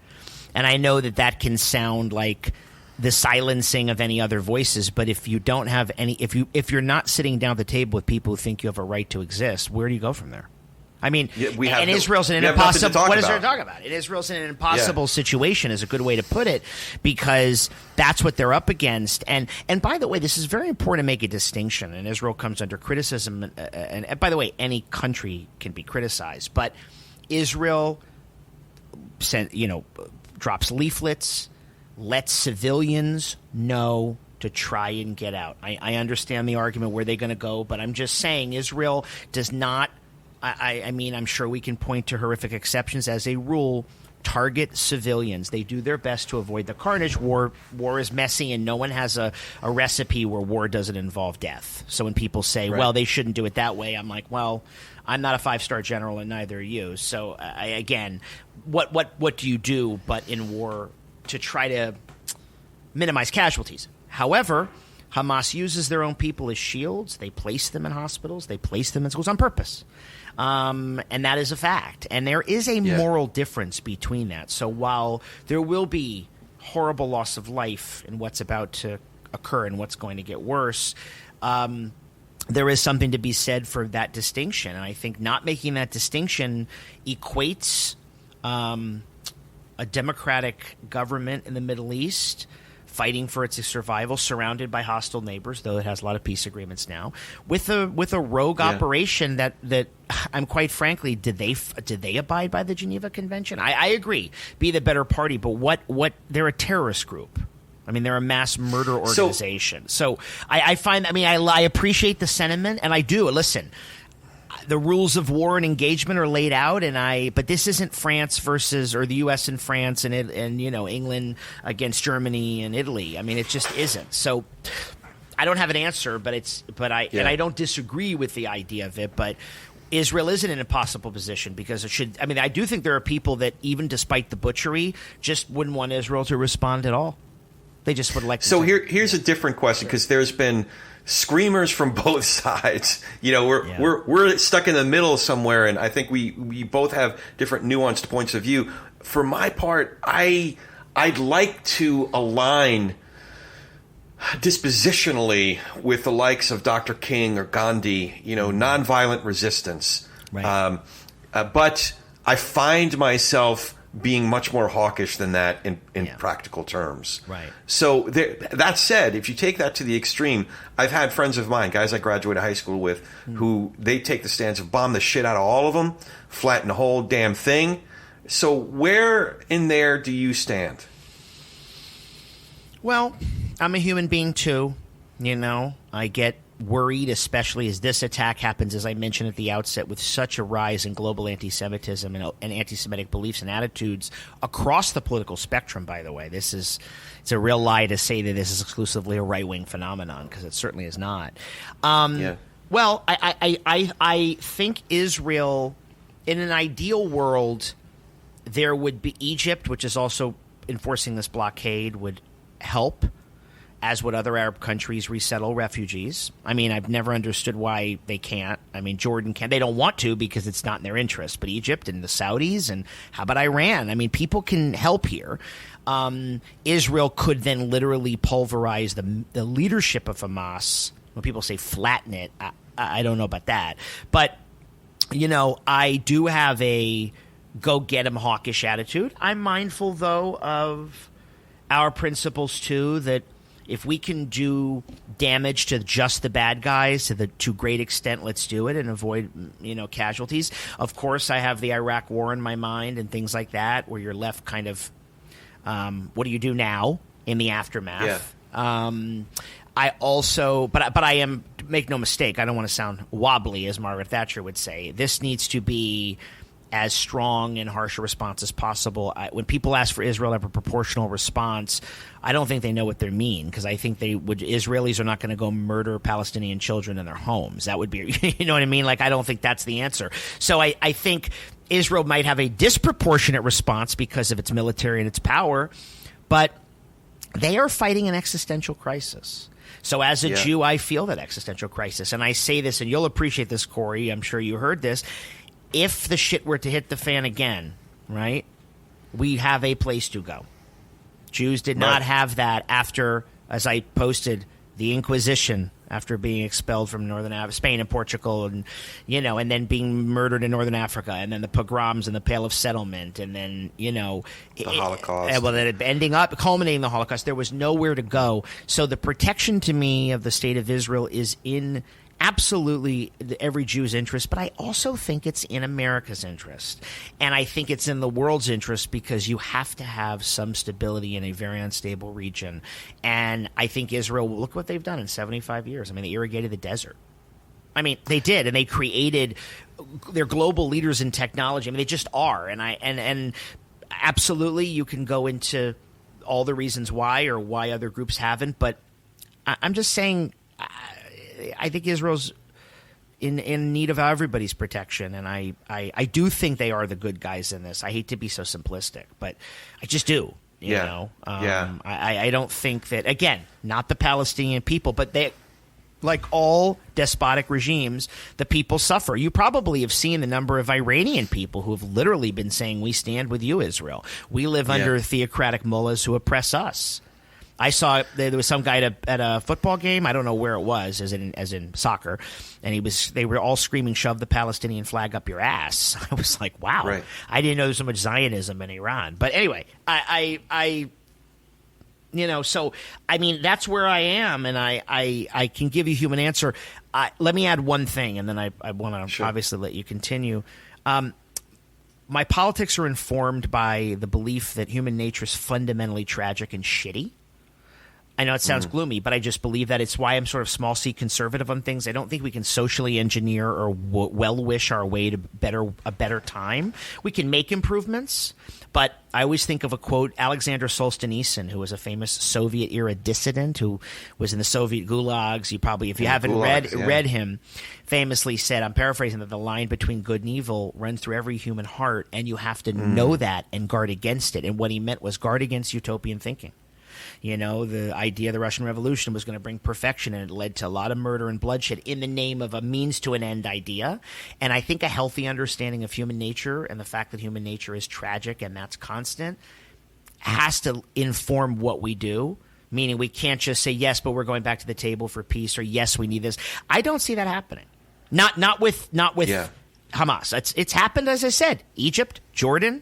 And I know that can sound like the silencing of any other voices, but if you don't have any, if you're not sitting down at the table with people who think you have a right to exist, where do you go from there? I mean, Israel's in an impossible. What is there to talk about? And Israel's in an impossible situation is a good way to put it, because that's what they're up against. And by the way, this is very important to make a distinction. And Israel comes under criticism. And by the way, any country can be criticized, but Israel drops leaflets, lets civilians know to try and get out. I understand the argument where they're going to go, but I'm just saying Israel does not. I mean, I'm sure we can point to horrific exceptions. As a rule, target civilians. They do their best to avoid the carnage. War is messy, and no one has a recipe where war doesn't involve death. So when people say, well, they shouldn't do it that way, I'm like, well, I'm not a 5-star general, and neither are you. So, again, what do you do but in war to try to minimize casualties? However, Hamas uses their own people as shields. They place them in hospitals. They place them in schools on purpose. And that is a fact. And there is a moral difference between that. So while there will be horrible loss of life in what's about to occur and what's going to get worse, there is something to be said for that distinction. And I think not making that distinction equates a democratic government in the Middle East fighting for its survival, surrounded by hostile neighbors, though it has a lot of peace agreements now, with a rogue operation that I'm quite frankly, did they abide by the Geneva Convention? I agree, be the better party, but what they're a terrorist group. I mean, they're a mass murder organization. So I find, I appreciate the sentiment, and I do. Listen, the rules of war and engagement are laid out, but this isn't France or the U.S. and France and England against Germany and Italy. I mean, it just isn't. So I don't have an answer, and I don't disagree with the idea of it, but Israel is in an impossible position because I do think there are people that, even despite the butchery, just wouldn't want Israel to respond at all. They just would like to. So here's a different question, because there's been screamers from both sides. We're stuck in the middle somewhere, and I think we both have different nuanced points of view. For my part, I'd like to align dispositionally with the likes of Dr. King or Gandhi, nonviolent resistance. Right. But I find myself being much more hawkish than that in practical terms. Right. So that said, if you take that to the extreme, I've had friends of mine, guys I graduated high school with, who they take the stance of bomb the shit out of all of them, flatten the whole damn thing. So where in there do you stand? Well, I'm a human being too. I get worried, especially as this attack happens, as I mentioned at the outset, with such a rise in global anti-Semitism and anti-Semitic beliefs and attitudes across the political spectrum, by the way. It's a real lie to say that this is exclusively a right-wing phenomenon, because it certainly is not. Well, I think Israel, in an ideal world, there would be Egypt, which is also enforcing this blockade, would help, as would other Arab countries resettle refugees. I've never understood why they can't. Jordan can't. They don't want to because it's not in their interest. But Egypt and the Saudis, and how about Iran? People can help here. Israel could then literally pulverize the leadership of Hamas. When people say flatten it, I don't know about that. But, I do have a go-get-'em hawkish attitude. I'm mindful, though, of our principles, too, that if we can do damage to just the bad guys to great extent, let's do it and avoid, casualties. Of course, I have the Iraq War in my mind and things like that, where you're left kind of, what do you do now in the aftermath? Yeah. I also, but I am, make no mistake, I don't want to sound wobbly, as Margaret Thatcher would say. This needs to be as strong and harsh a response as possible. When people ask for Israel to have a proportional response, I don't think they know what they mean, because I think Israelis are not going to go murder Palestinian children in their homes. That would be, you know what I mean? I don't think that's the answer. So I think Israel might have a disproportionate response because of its military and its power, but they are fighting an existential crisis. So as a Jew, I feel that existential crisis. And I say this, and you'll appreciate this, Corey, I'm sure you heard this. If the shit were to hit the fan again, right, we have a place to go. Jews did not have that after, as I posted, the Inquisition, after being expelled from Spain and Portugal, and and then being murdered in northern Africa, and then the pogroms and the Pale of Settlement, and then the Holocaust. Then culminating the Holocaust. There was nowhere to go. So the protection to me of the state of Israel is in absolutely every Jew's interest, but I also think it's in America's interest. And I think it's in the world's interest, because you have to have some stability in a very unstable region. And I think Israel, look what they've done in 75 years. They irrigated the desert. They did, and they created, they're global leaders in technology. They just are. And absolutely, you can go into all the reasons why or why other groups haven't, but I'm just saying I think Israel's in need of everybody's protection, and I do think they are the good guys in this. I hate to be so simplistic, but I just do. You know? I don't think that, again, not the Palestinian people, but they, like all despotic regimes, the people suffer. You probably have seen the number of Iranian people who have literally been saying, we stand with you, Israel. We live under theocratic mullahs who oppress us. I saw there was some guy at a football game. I don't know where it was, as in soccer, and they were all screaming, "Shove the Palestinian flag up your ass." I was like, "Wow, right. I didn't know there was so much Zionism in Iran." But anyway, I so I mean that's where I am, and I can give you a human answer. Let me add one thing, and then I want to obviously let you continue. My politics are informed by the belief that human nature is fundamentally tragic and shitty. I know it sounds gloomy, but I just believe that. It's why I'm sort of small c conservative on things. I don't think we can socially engineer or well wish our way to a better time. We can make improvements, but I always think of a quote, Alexander Solzhenitsyn, who was a famous Soviet era dissident who was in the Soviet gulags. You probably, if you haven't read him, famously said, I'm paraphrasing, that the line between good and evil runs through every human heart, and you have to know that and guard against it. And what he meant was guard against utopian thinking. You know, the idea of the Russian Revolution was going to bring perfection, and it led to a lot of murder and bloodshed in the name of a means to an end idea. And I think a healthy understanding of human nature and the fact that human nature is tragic and that's constant has to inform what we do, meaning we can't just say, yes, but we're going back to the table for peace, or yes, we need this. I don't see that happening. Not with Hamas. It's happened, as I said, Egypt, Jordan,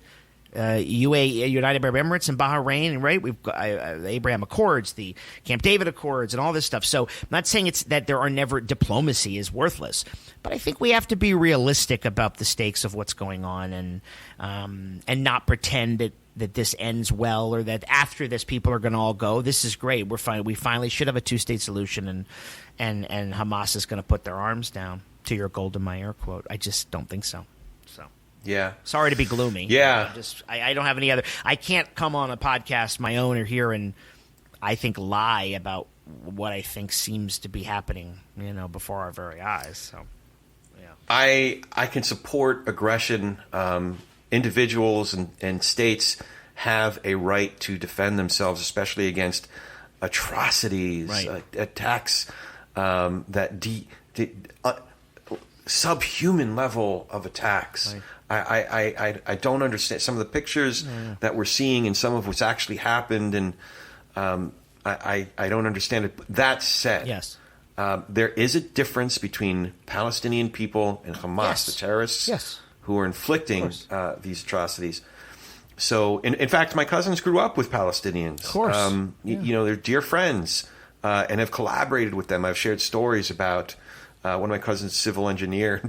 United Arab Emirates and Bahrain, right? We've got the Abraham Accords, the Camp David Accords, and all this stuff. So I'm not saying it's that there are never diplomacy is worthless, but I think we have to be realistic about the stakes of what's going on, and not pretend that this ends well, or that after this people are going to all go. This is great. We're fine. We finally should have a two-state solution, and Hamas is going to put their arms down. To your Golda Meir quote, I just don't think so. Yeah. Sorry to be gloomy. Yeah. I don't have any other. I can't come on a podcast, my own or here, and I think lie about what I think seems to be happening, before our very eyes. So, yeah. I can support aggression. Individuals and states have a right to defend themselves, especially against atrocities, attacks that subhuman level of attacks. Right. I don't understand some of the pictures that we're seeing and some of what's actually happened, and I don't understand it. That said, yes. There is a difference between Palestinian people and Hamas, the terrorists who are inflicting these atrocities. So, in fact, my cousins grew up with Palestinians. Of course. They're dear friends and have collaborated with them. I've shared stories about one of my cousins, civil engineer,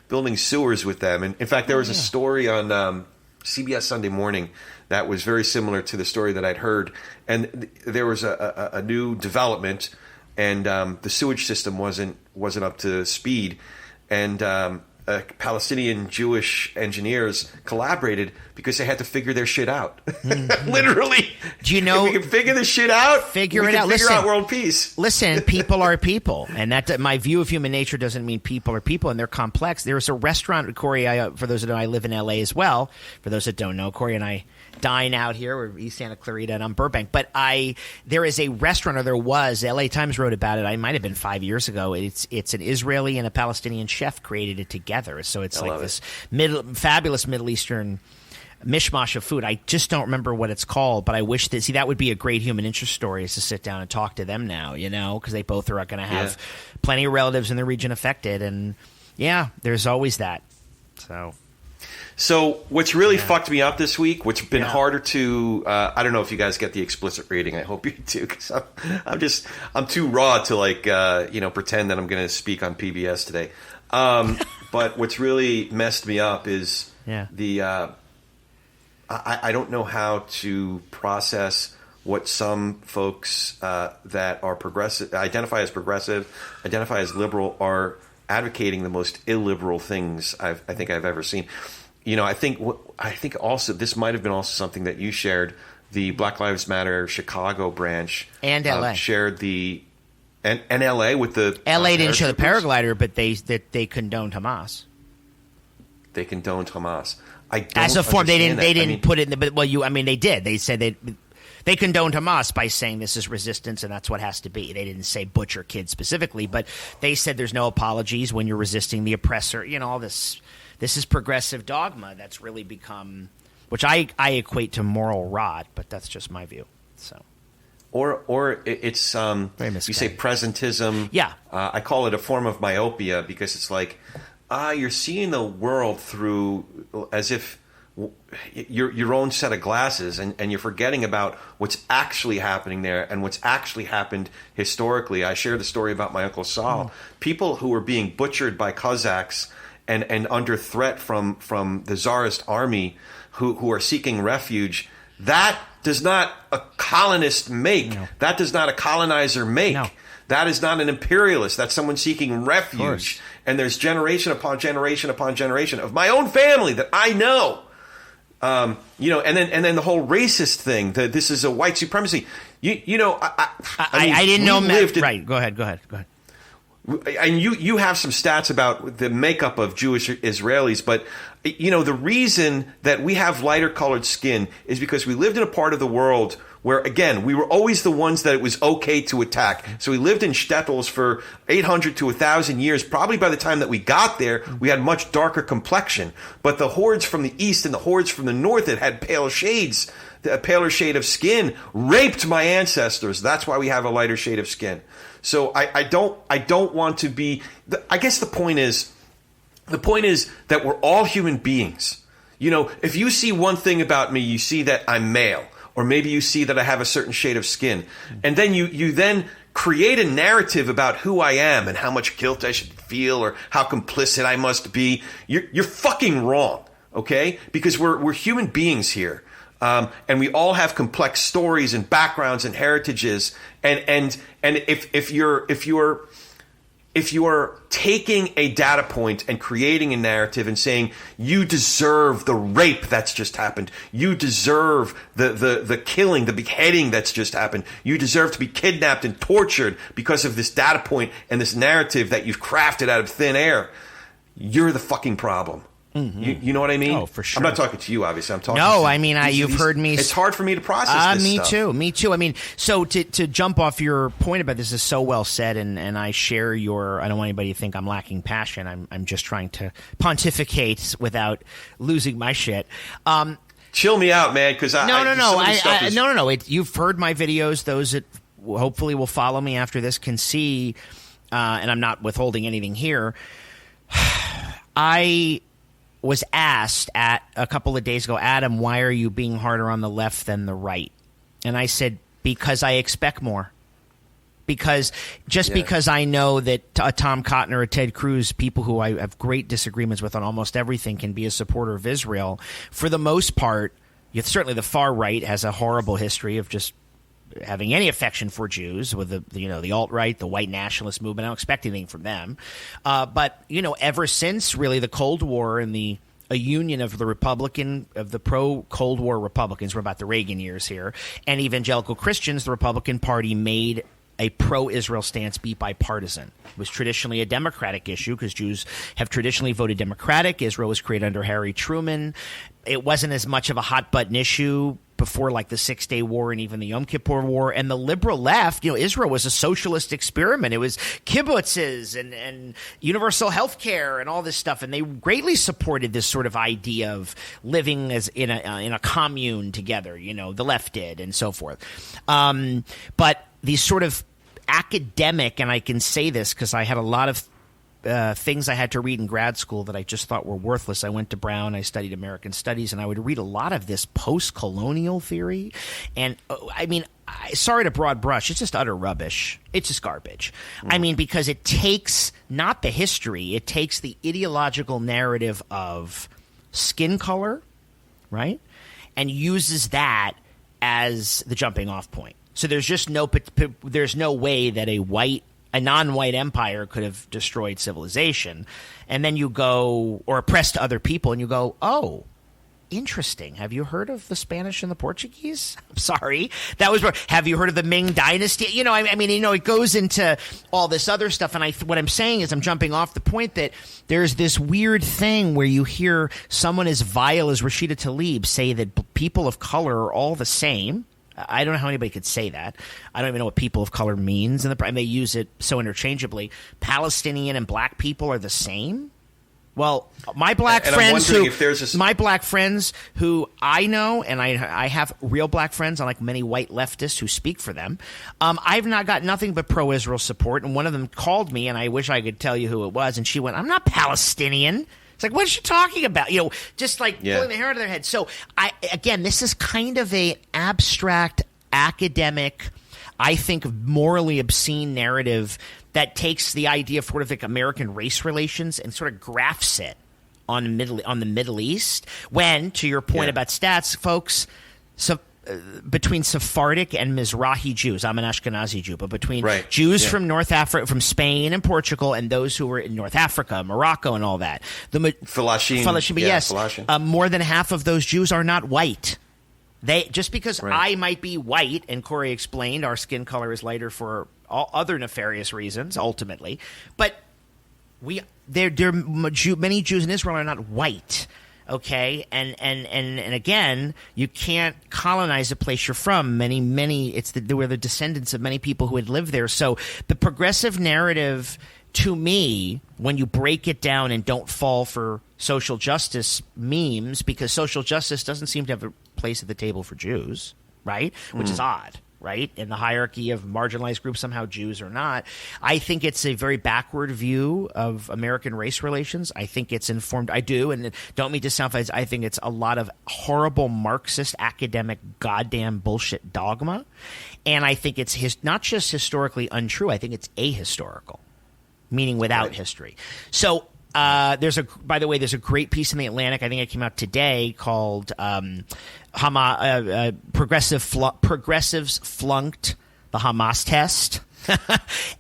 building sewers with them. And in fact, there was a story on CBS Sunday Morning that was very similar to the story that I'd heard. And there was a new development, and the sewage system wasn't up to speed. And Palestinian Jewish engineers collaborated because they had to figure their shit out. Literally. Do you know? If we can figure this shit out, figure out world peace. Listen, people are people. And that my view of human nature doesn't mean people are people, and they're complex. There's a restaurant, Corey, for those that know, I live in L.A. as well. For those that don't know, Corey and I dine out here. We're East Santa Clarita and I'm Burbank. But there is a restaurant, or there was, the LA Times wrote about it. I might have been 5 years ago. It's an Israeli and a Palestinian chef created it together. So it's like this fabulous Middle Eastern mishmash of food. I just don't remember what it's called, but I wish that would be a great human interest story, is to sit down and talk to them now, because they both are going to have plenty of relatives in the region affected. And there's always that. So what's really fucked me up this week, what's been harder to, I don't know if you guys get the explicit rating. I hope you do, because I'm too raw to pretend that I'm going to speak on PBS today. But what's really messed me up is I don't know how to process what some folks that are progressive, identify as liberal, are advocating the most illiberal things I think I've ever seen. I think also this might have been also something that you shared. The Black Lives Matter Chicago branch and LA shared the and LA with the LA didn't show the paraglider, but they condoned Hamas. They condoned Hamas. I don't as a form. They didn't I mean, put it in the. They did. They said they condoned Hamas by saying this is resistance and that's what has to be. They didn't say butcher kids specifically, but they said there's no apologies when you're resisting the oppressor. All this. This is progressive dogma that's really become, which I equate to moral rot, but that's just my view. So, or it's you say presentism. Yeah, I call it a form of myopia because it's like you're seeing the world through as if your own set of glasses, and you're forgetting about what's actually happening there and what's actually happened historically. I shared the story about my Uncle Saul. People who were being butchered by Cossacks and under threat from the Tsarist army who are seeking refuge. That does not a colonist make. No. That does not a colonizer make. No. That is not an imperialist. That's someone seeking refuge. And there's generation upon generation upon generation of my own family that I know. And then the whole racist thing. This is a white supremacy. I didn't know. Right. Go ahead. And you have some stats about the makeup of Jewish Israelis, but the reason that we have lighter colored skin is because we lived in a part of the world where, again, we were always the ones that it was okay to attack. So we lived in shtetls for 800 to 1,000 years. Probably by the time that we got there, we had much darker complexion. But the hordes from the east and the hordes from the north that had pale shades, a paler shade of skin, raped my ancestors. That's why we have a lighter shade of skin. So I don't want to be. I guess the point is that we're all human beings. If you see one thing about me, you see that I'm male, or maybe you see that I have a certain shade of skin, and then you then create a narrative about who I am and how much guilt I should feel or how complicit I must be. You're fucking wrong, okay? Because we're human beings here. And we all have complex stories and backgrounds and heritages. And if you're taking a data point and creating a narrative and saying you deserve the rape that's just happened, you deserve the killing, the beheading that's just happened, you deserve to be kidnapped and tortured because of this data point and this narrative that you've crafted out of thin air, you're the fucking problem. Mm-hmm. You know what I mean? Oh, for sure. I'm not talking to you, obviously. I'm talking. No, I mean, you've heard me. It's hard for me to process this stuff. Me too. I mean, so to jump off your point about this is so well said, and I share your. I don't want anybody to think I'm lacking passion. I'm just trying to pontificate without losing my shit. Chill me out, man, because No. You've heard my videos. Those that hopefully will follow me after this can see, and I'm not withholding anything here. I was asked a couple of days ago, Adam, why are you being harder on the left than the right? And I said, because I expect more. Because I know that Tom Cotton or Ted Cruz, people who I have great disagreements with on almost everything, can be a supporter of Israel. For the most part, certainly the far right has a horrible history of just having any affection for Jews with the alt-right, the white nationalist movement. I don't expect anything from them. But ever since really the Cold War and a union of the pro-Cold War Republicans, we're about the Reagan years here, and evangelical Christians, the Republican Party made a pro-Israel stance be bipartisan. It was traditionally a Democratic issue because Jews have traditionally voted Democratic. Israel was created under Harry Truman. It wasn't as much of a hot-button issue before like the 6-Day War and even the Yom Kippur War. And the liberal left, Israel was a socialist experiment. It was kibbutzes and universal health care and all this stuff. And they greatly supported this sort of idea of living as in a commune together, the left did and so forth. But these sort of academic, and I can say this because I had a lot of things I had to read in grad school that I just thought were worthless. I went to Brown, I studied American studies, and I would read a lot of this post-colonial theory. And sorry to broad brush, it's just utter rubbish. It's just garbage. I mean, because it takes not the history, it takes the ideological narrative of skin color, right? And uses that as the jumping off point. So there's just no way that a white A non-white empire could have destroyed civilization. And then you go, or oppressed other people, and you go, oh, interesting. Have you heard of the Spanish and the Portuguese? I'm sorry. That was where. Have you heard of the Ming Dynasty? I mean, it goes into all this other stuff. And what I'm saying is I'm jumping off the point that there's this weird thing where you hear someone as vile as Rashida Tlaib say that people of color are all the same. I don't know how anybody could say that. I don't even know what people of color means. And they use it so interchangeably. Palestinian and black people are the same. Well, my black friends who I know, and I have real black friends, unlike many white leftists who speak for them, I've not got nothing but pro-Israel support. And one of them called me, and I wish I could tell you who it was. And she went, "I'm not Palestinian." It's like, what is she talking about? Just like pulling the hair out of their head. So, this is kind of an abstract, academic, I think, morally obscene narrative that takes the idea of sort of like American race relations and sort of graphs it on the Middle East. When, to your point about stats, folks, so between Sephardic and Mizrahi Jews, I'm an Ashkenazi Jew, but between Jews from North Africa, from Spain and Portugal, and those who were in North Africa, Morocco, and all that, Falashim, yes, Falashim. More than half of those Jews are not white. Just because I might be white, and Corey explained our skin color is lighter for all other nefarious reasons, ultimately, but many Jews in Israel are not white. Okay, and again, you can't colonize a place you're from. We're the descendants of many people who had lived there. So the progressive narrative, to me, when you break it down and don't fall for social justice memes, because social justice doesn't seem to have a place at the table for Jews, right? Which is odd. Right? In the hierarchy of marginalized groups, somehow Jews are not. I think it's a very backward view of American race relations. I think it's informed. I do, and don't mean to sound like I think it's a lot of horrible Marxist academic goddamn bullshit dogma. And I think it's not just historically untrue. I think it's ahistorical, meaning without history. So there's a great piece in the Atlantic. I think it came out today called Progressives Flunked the Hamas Test.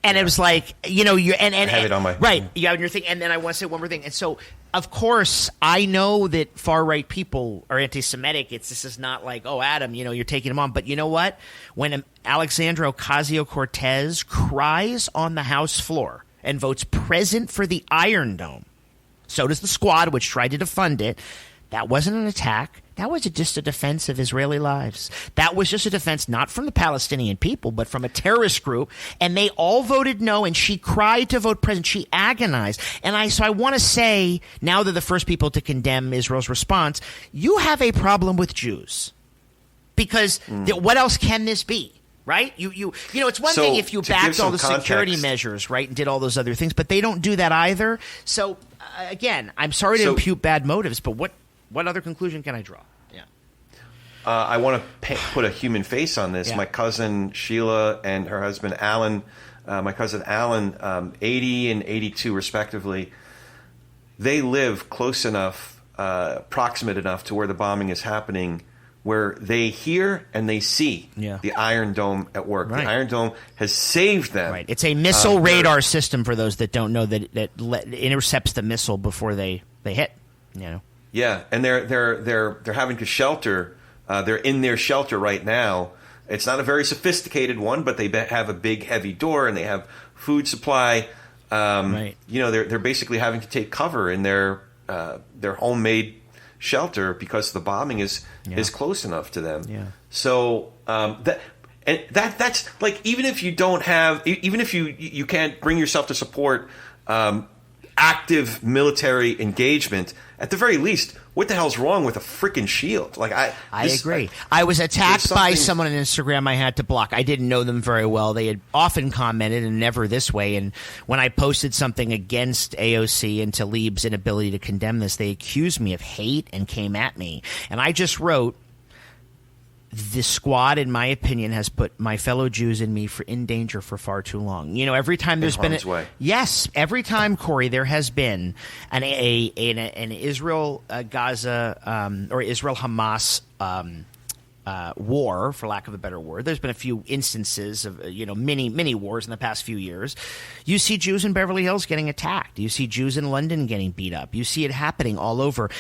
And it was like, I have it on my you have your thing. And then I want to say one more thing. And so, of course, I know that far right people are anti-Semitic. This is not like, oh, Adam, you're taking them on. But you know what? When Alexandra Ocasio-Cortez cries on the House floor and votes present for the Iron Dome, so does the Squad, which tried to defund it. That wasn't an attack. That was just a defense of Israeli lives. That was just a defense not from the Palestinian people, but from a terrorist group. And they all voted no, and she cried to vote present. She agonized. And so I want to say, now they're the first people to condemn Israel's response, you have a problem with Jews. Because what else can this be? Right? It's one thing if you backed all the security measures, right, and did all those other things, but they don't do that either. So, again, I'm sorry to impute bad motives, but what other conclusion can I draw? Yeah. I want to put a human face on this. Yeah. My cousin Sheila and her husband Alan, 80 and 82 respectively, they live close enough, proximate enough to where the bombing is happening, where they hear and they see the Iron Dome at work. Right. The Iron Dome has saved them. Right. It's a missile radar system, for those that don't know, that intercepts the missile before they hit. Yeah, and they're having to shelter. They're in their shelter right now. It's not a very sophisticated one, but they have a big, heavy door, and they have food supply. They're basically having to take cover in their homemade shelter because the bombing is close enough to them. Yeah. So that's like, even if you can't bring yourself to support active military engagement, at the very least, what the hell's wrong with a freaking shield? Like I agree. I was attacked by someone on Instagram I had to block. I didn't know them very well. They had often commented, and never this way. And when I posted something against AOC and Tlaib's inability to condemn this, they accused me of hate and came at me. And I just wrote, the Squad, in my opinion, has put my fellow Jews and me in danger for far too long. Every time there's been every time, Corey, there has been an Israel Gaza or Israel Hamas war, for lack of a better word. There's been a few instances of, mini wars in the past few years. You see Jews in Beverly Hills getting attacked. You see Jews in London getting beat up. You see it happening all over.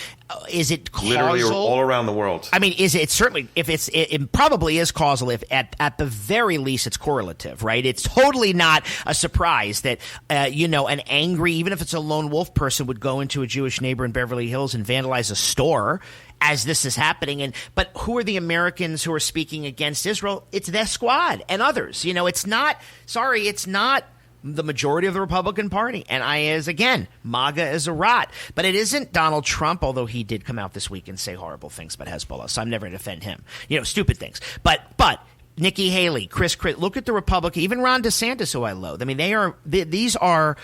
Is it causal? Literally all around the world. I mean, is it certainly, if it probably is causal, if at the very least it's correlative, right? It's totally not a surprise that, an angry, even if it's a lone wolf person, would go into a Jewish neighbor in Beverly Hills and vandalize a store as this is happening. But who are the Americans who are speaking against Israel? It's their squad and others. It's not the majority of the Republican Party. And MAGA is a rot. But it isn't Donald Trump, although he did come out this week and say horrible things about Hezbollah, so I'm never going to defend him. Stupid things. But Nikki Haley, Chris, look at the Republican, even Ron DeSantis, who I loathe. I mean, these are,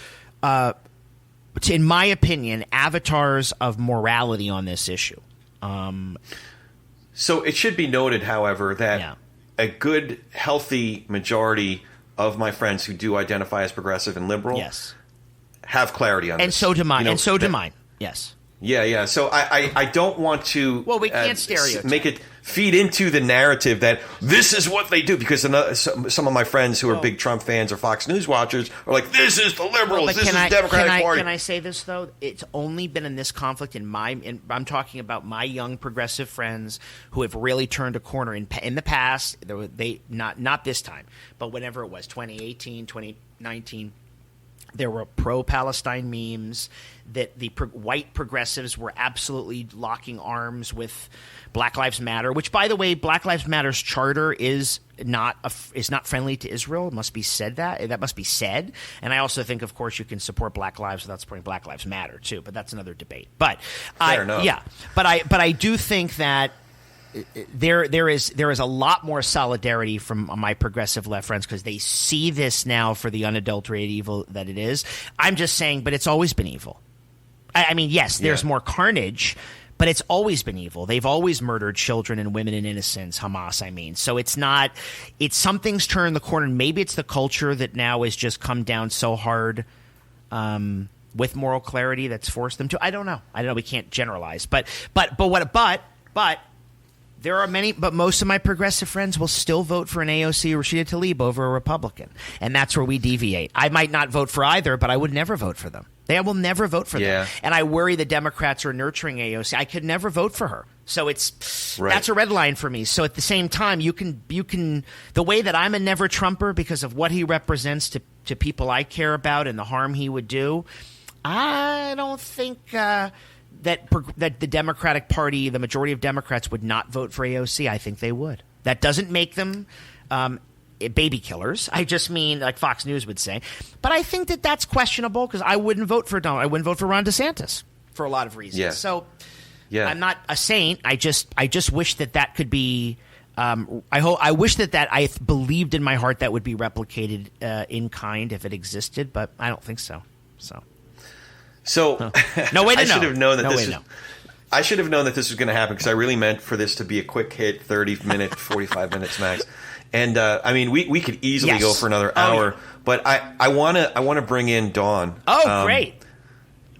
in my opinion, avatars of morality on this issue. So it should be noted, however, that a good, healthy majority of my friends who do identify as progressive and liberal have clarity on this. And so do mine. Mine. Yes. Yeah. So I don't want to we can't stereotype. Make it feed into the narrative that this is what they do, because some of my friends who are big Trump fans or Fox News watchers are like, this is the liberals, this is the Democratic Party. Can I say this, though? It's only been in this conflict I'm talking about my young progressive friends who have really turned a corner. In the past, not this time, but whenever it was, 2018, 2019, there were pro-Palestine memes that the white progressives were absolutely locking arms with Black Lives Matter, which, by the way, Black Lives Matter's charter is not friendly to Israel. It must be said that must be said. And I also think, of course, you can support Black Lives without supporting Black Lives Matter too. But that's another debate. But fair enough. Yeah. But I do think that there is a lot more solidarity from my progressive left friends, because they see this now for the unadulterated evil that it is. I'm just saying, but it's always been evil. I mean, yes, there's more carnage, but it's always been evil. They've always murdered children and women and innocents, Hamas, I mean. So it's something's turned the corner. Maybe it's the culture that now has just come down so hard with moral clarity that's forced them to. I don't know. We can't generalize. But there are many, but most of my progressive friends will still vote for an AOC or Rashida Tlaib over a Republican. And that's where we deviate. I might not vote for either, but I would never vote for them. I will never vote for them. And I worry the Democrats are nurturing AOC. I could never vote for her. So that's a red line for me. So at the same time, you can the way that I'm a never Trumper because of what he represents to people I care about and the harm he would do, I don't think that the Democratic Party, the majority of Democrats, would not vote for AOC. I think they would. That doesn't make them baby killers. I just mean, like Fox News would say. But I think that that's questionable, because I wouldn't vote for Donald. I wouldn't vote for Ron DeSantis for a lot of reasons. Yeah. So I'm not a saint. I just wish that could be. I wish that I believed in my heart that would be replicated in kind if it existed, but I don't think so. So no way to know. I should have known that I should have known that this was going to happen, because I really meant for this to be a quick hit, 30-minute, 45 minutes max. And I mean, we could easily go for another hour, but I want to bring in Dawn. Oh, great!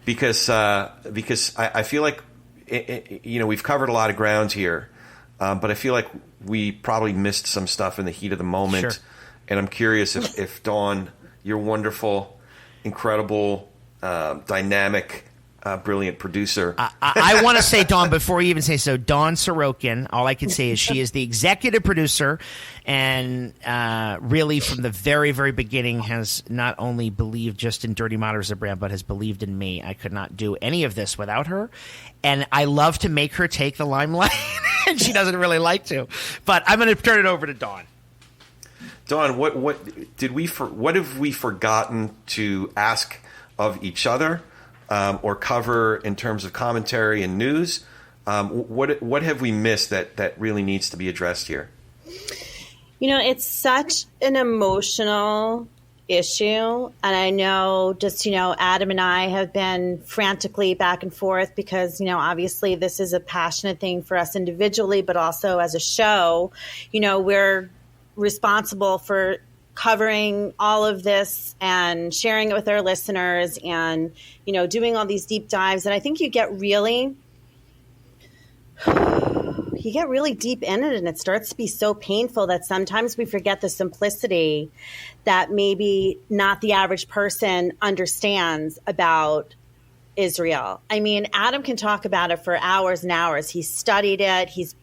Because I feel like we've covered a lot of ground here, but I feel like we probably missed some stuff in the heat of the moment. Sure. And I'm curious if Dawn, your wonderful, incredible, dynamic, brilliant producer. I want to say, Dawn, before you even say so, Dawn Sorokin, all I can say is she is the executive producer, and really from the very, very beginning has not only believed just in Dirty Matters as a brand, but has believed in me. I could not do any of this without her, and I love to make her take the limelight, and she doesn't really like to. But I'm going to turn it over to Dawn. Dawn, what have we forgotten to ask of each other? Or cover in terms of commentary and news? What have we missed that really needs to be addressed here? It's such an emotional issue. And I know Adam and I have been frantically back and forth because, obviously this is a passionate thing for us individually, but also as a show, we're responsible for covering all of this and sharing it with our listeners and, doing all these deep dives. And I think you get really, you get really deep in it, and it starts to be so painful that sometimes we forget the simplicity that maybe not the average person understands about Israel. I mean, Adam can talk about it for hours and hours. He's studied it. He's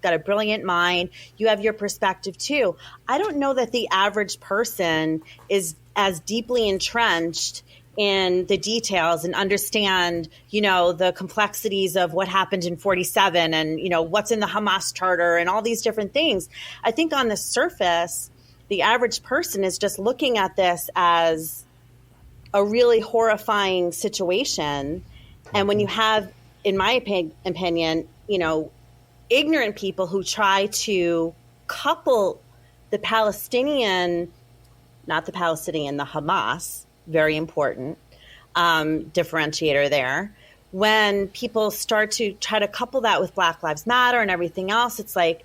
got a brilliant mind. You have your perspective too. I don't know that the average person is as deeply entrenched in the details and understand, the complexities of what happened in 47 and, what's in the Hamas charter and all these different things. I think on the surface, the average person is just looking at this as a really horrifying situation. And when you have, in my opinion, ignorant people who try to couple the Palestinian, not the Palestinian, the Hamas, very important differentiator there. When people start to try to couple that with Black Lives Matter and everything else, it's like,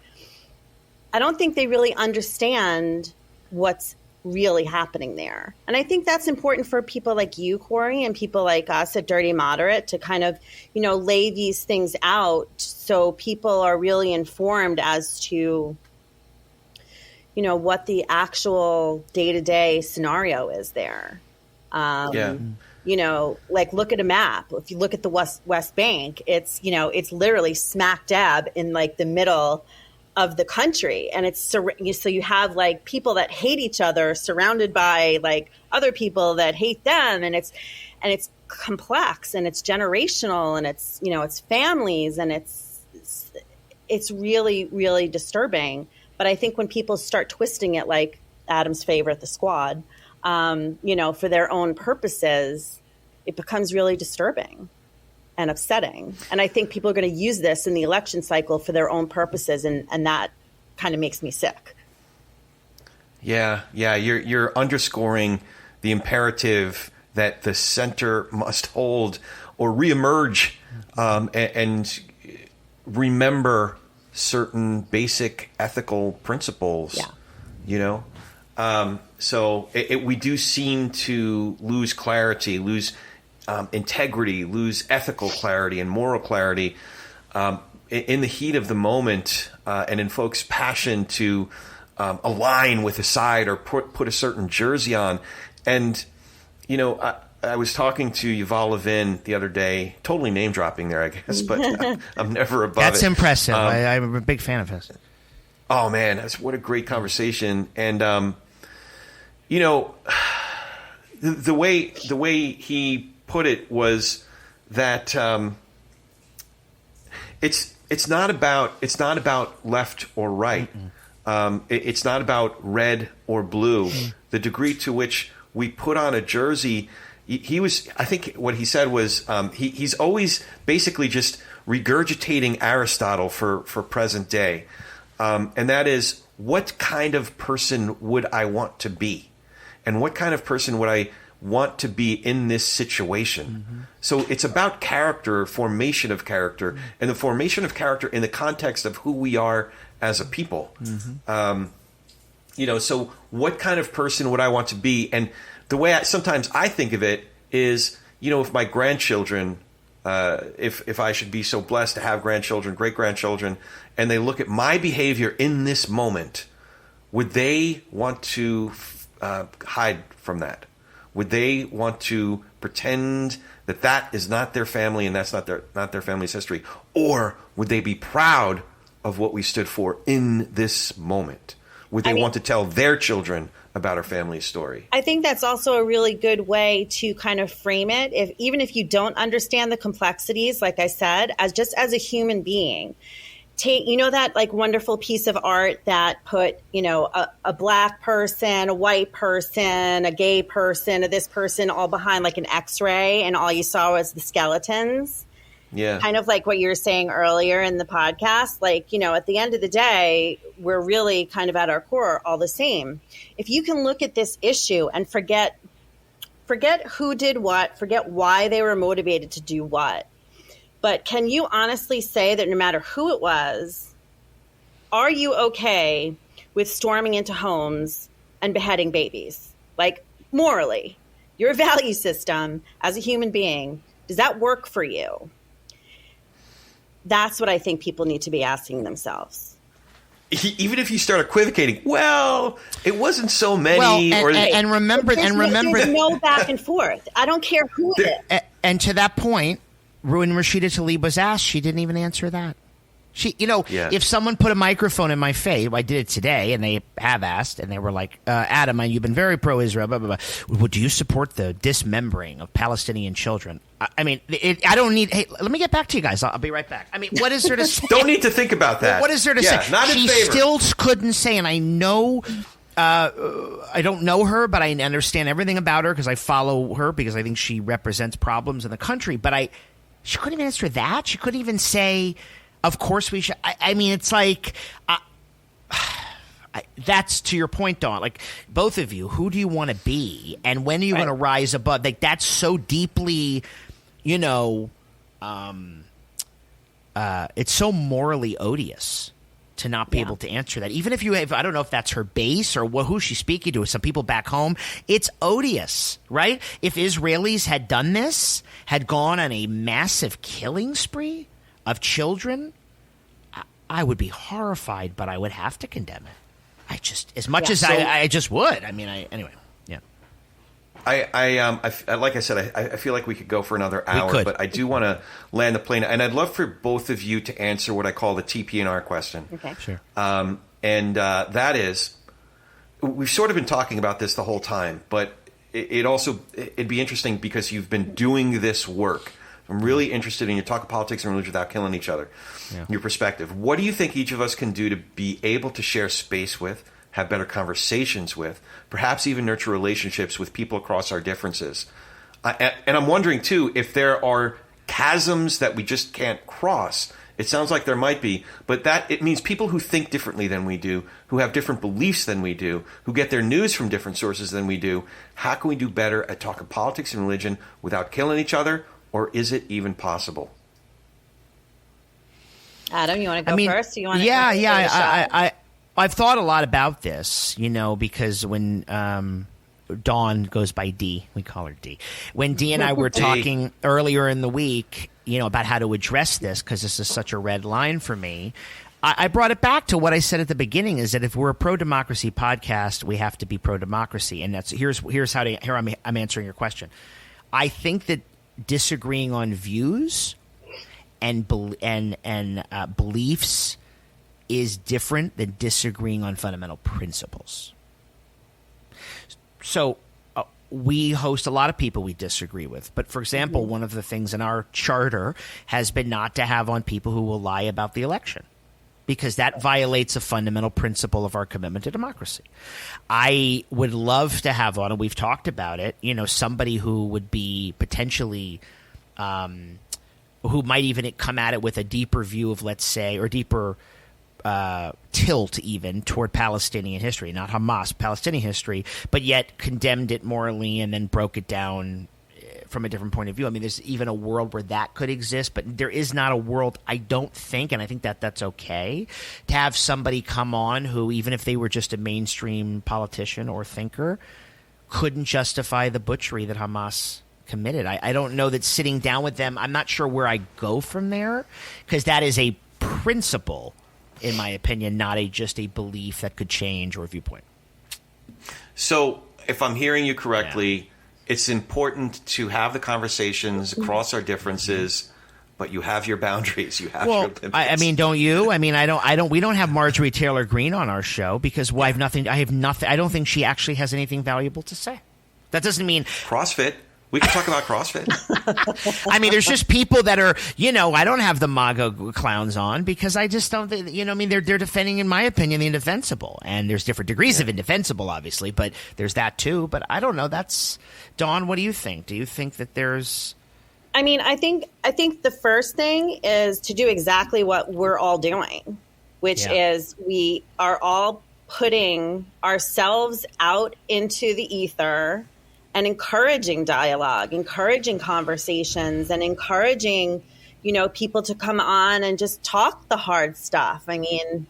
I don't think they really understand what's really happening there. And I think that's important for people like you, Corey, and people like us at Dirty Moderate to kind of, lay these things out so people are really informed as to, what the actual day-to-day scenario is there. Look at a map. If you look at the West Bank, it's literally smack dab in like the middle of the country. And it's so you have like people that hate each other surrounded by like other people that hate them. And it's complex and it's generational and it's families and it's really, really disturbing. But I think when people start twisting it, like Adam's favorite, the Squad, for their own purposes, it becomes really disturbing and upsetting. And I think people are going to use this in the election cycle for their own purposes, and that kind of makes me sick. Yeah, you're underscoring the imperative that the center must hold or reemerge and remember certain basic ethical principles. Yeah. So we do seem to lose clarity, lose integrity, lose ethical clarity and moral clarity in the heat of the moment and in folks' passion to align with a side or put a certain jersey on. And, I was talking to Yuval Levin the other day, totally name dropping there, I guess, but I'm never above it. That's impressive. I'm a big fan of his. Oh man, what a great conversation. And, the way he put it was that it's not about left or right. It's not about red or blue. The degree to which we put on a jersey, I think what he said was he's always basically just regurgitating Aristotle for present day. And that is, what kind of person would I want to be? And what kind of person would I want to be in this situation? Mm-hmm. So it's about character, formation of character, and the formation of character in the context of who we are as a people. Mm-hmm. So what kind of person would I want to be? And the way sometimes I think of it is, if my grandchildren, if I should be so blessed to have grandchildren, great-grandchildren, and they look at my behavior in this moment, would they want to hide from that? Would they want to pretend that is not their family and that's not their family's history? Or would they be proud of what we stood for in this moment? Would they want to tell their children about our family's story? I think that's also a really good way to kind of frame it. Even if you don't understand the complexities, like I said, as a human being, take, that like wonderful piece of art that put, a black person, a white person, a gay person, this person all behind like an X-ray, and all you saw was the skeletons. Yeah. Kind of like what you were saying earlier in the podcast. Like, at the end of the day, we're really kind of at our core all the same. If you can look at this issue and forget who did what, forget why they were motivated to do what. But can you honestly say that no matter who it was, are you okay with storming into homes and beheading babies? Like, morally, your value system as a human being, does that work for you? That's what I think people need to be asking themselves. Even if you start equivocating, well, it wasn't so many. Well, and remember, there's no back and forth. I don't care who it is. And to that point, when Rashida Tlaib was asked, she didn't even answer that. If someone put a microphone in my face, I did it today, and they have asked, and they were like, Adam, you've been very pro-Israel, blah, blah, blah. Well, do you support the dismembering of Palestinian children? I don't need, hey, let me get back to you guys. I'll be right back. I mean, what is there to say? Don't need to think about that. What is there to say? Not in she favor. still couldn't say, and I know... I don't know her, but I understand everything about her because I follow her because I think she represents problems in the country. But she couldn't even answer that. She couldn't even say, of course we should. I mean, it's like, that's to your point, Dawn. Like, both of you, who do you want to be? And when are you going to rise above? Like, that's so deeply, it's so morally odious to not be able to answer that. Even if you have, I don't know if that's her base or who's she speaking to, some people back home. It's odious, right? If Israelis had done this, had gone on a massive killing spree of children, I would be horrified, but I would have to condemn it. I just would. I mean, anyway. Yeah. Like I said, I feel like we could go for another hour, but I do want to land the plane, and I'd love for both of you to answer what I call the TP&R question. Okay, sure. That is, we've sort of been talking about this the whole time, but it'd be interesting because you've been doing this work. I'm really interested in your talk of politics and religion without killing each other. Yeah. Your perspective. What do you think each of us can do to be able to share space with, have better conversations with, perhaps even nurture relationships with people across our differences? And I'm wondering, too, if there are chasms that we just can't cross. It sounds like there might be, but it means people who think differently than we do, who have different beliefs than we do, who get their news from different sources than we do. How can we do better at talking politics and religion without killing each other, or is it even possible? Adam, you want to go first? Or you want to I've thought a lot about this, because when Dawn goes by D, we call her D. When D and I were talking earlier in the week, about how to address this, because this is such a red line for me, I brought it back to what I said at the beginning: is that if we're a pro-democracy podcast, we have to be pro-democracy, and that's here I'm answering your question. I think that disagreeing on views and beliefs is different than disagreeing on fundamental principles. So we host a lot of people we disagree with. But, for example, one of the things in our charter has been not to have on people who will lie about the election, because that violates a fundamental principle of our commitment to democracy. I would love to have on, and we've talked about it, somebody who would be potentially who might even come at it with a deeper view of, let's say, or deeper tilt even toward Palestinian history, not Hamas, Palestinian history, but yet condemned it morally and then broke it down from a different point of view. I mean, there's even a world where that could exist, but there is not a world, I don't think, and I think that that's okay, to have somebody come on who, even if they were just a mainstream politician or thinker, couldn't justify the butchery that Hamas committed. I don't know that sitting down with them, I'm not sure where I go from there, because that is a principle, in my opinion, not just a belief that could change or a viewpoint. So if I'm hearing you correctly, it's important to have the conversations across our differences, but you have your boundaries. You have your limits. I mean, don't you? I mean, we don't have Marjorie Taylor Greene on our show because I have nothing. I don't think she actually has anything valuable to say. That doesn't mean CrossFit. We can talk about CrossFit. I mean, there's just people that are, I don't have the MAGA clowns on because I just don't, they're defending, in my opinion, the indefensible. And there's different degrees of indefensible, obviously, but there's that too. But I don't know. Dawn, what do you think? Do you think that there's... I mean, I think the first thing is to do exactly what we're all doing, which is we are all putting ourselves out into the ether and encouraging dialogue, encouraging conversations, and encouraging, people to come on and just talk the hard stuff. I mean,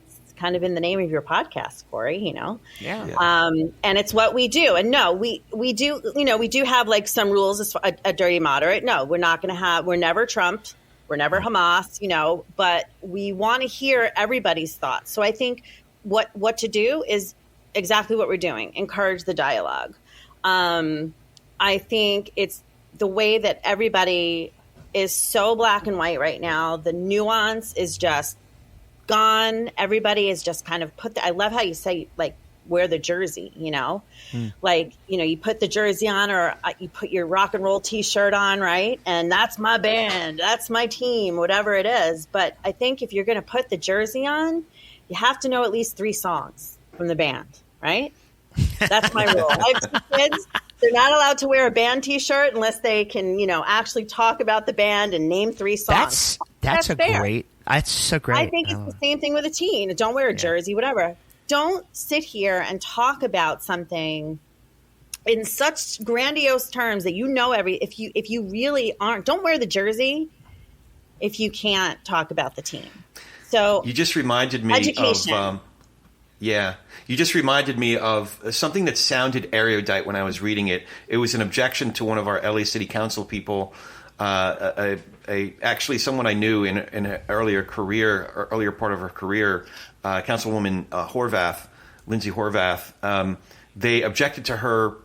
it's kind of in the name of your podcast, Corey, Yeah. And it's what we do. And no, we do, we do have like some rules as a dirty moderate. No, we're not going to have, we're never Trump. We're never Hamas, but we want to hear everybody's thoughts. So I think what to do is exactly what we're doing. Encourage the dialogue. I think it's the way that everybody is so black and white right now. The nuance is just gone. Everybody is just kind of I love how you say, like, wear the jersey, like, you put the jersey on, or you put your rock and roll t-shirt on, right? And that's my band, that's my team, whatever it is. But I think if you're going to put the jersey on, you have to know at least 3 songs from the band, right? That's my rule. I have 2 kids. They're not allowed to wear a band t-shirt unless they can, actually talk about the band and name 3 songs. That's fair. That's so great. I think it's the same thing with a teen. Don't wear a jersey, whatever. Don't sit here and talk about something in such grandiose terms that if you really aren't, don't wear the jersey if you can't talk about the team. So you just reminded me education. You just reminded me of something that sounded erudite when I was reading it. It was an objection to one of our LA City Council people, actually someone I knew in an earlier part of her career, Councilwoman Lindsay Horvath. They objected to her,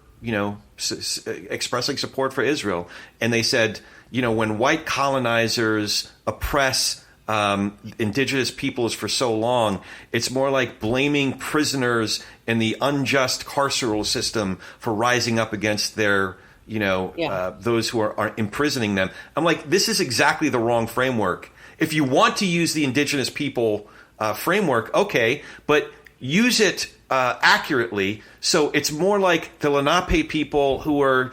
expressing support for Israel, and they said, when white colonizers oppress indigenous peoples for so long, it's more like blaming prisoners in the unjust carceral system for rising up against their, those who are imprisoning them. I'm like, this is exactly the wrong framework. If you want to use the indigenous people framework, okay, but use it accurately. So it's more like the Lenape people who are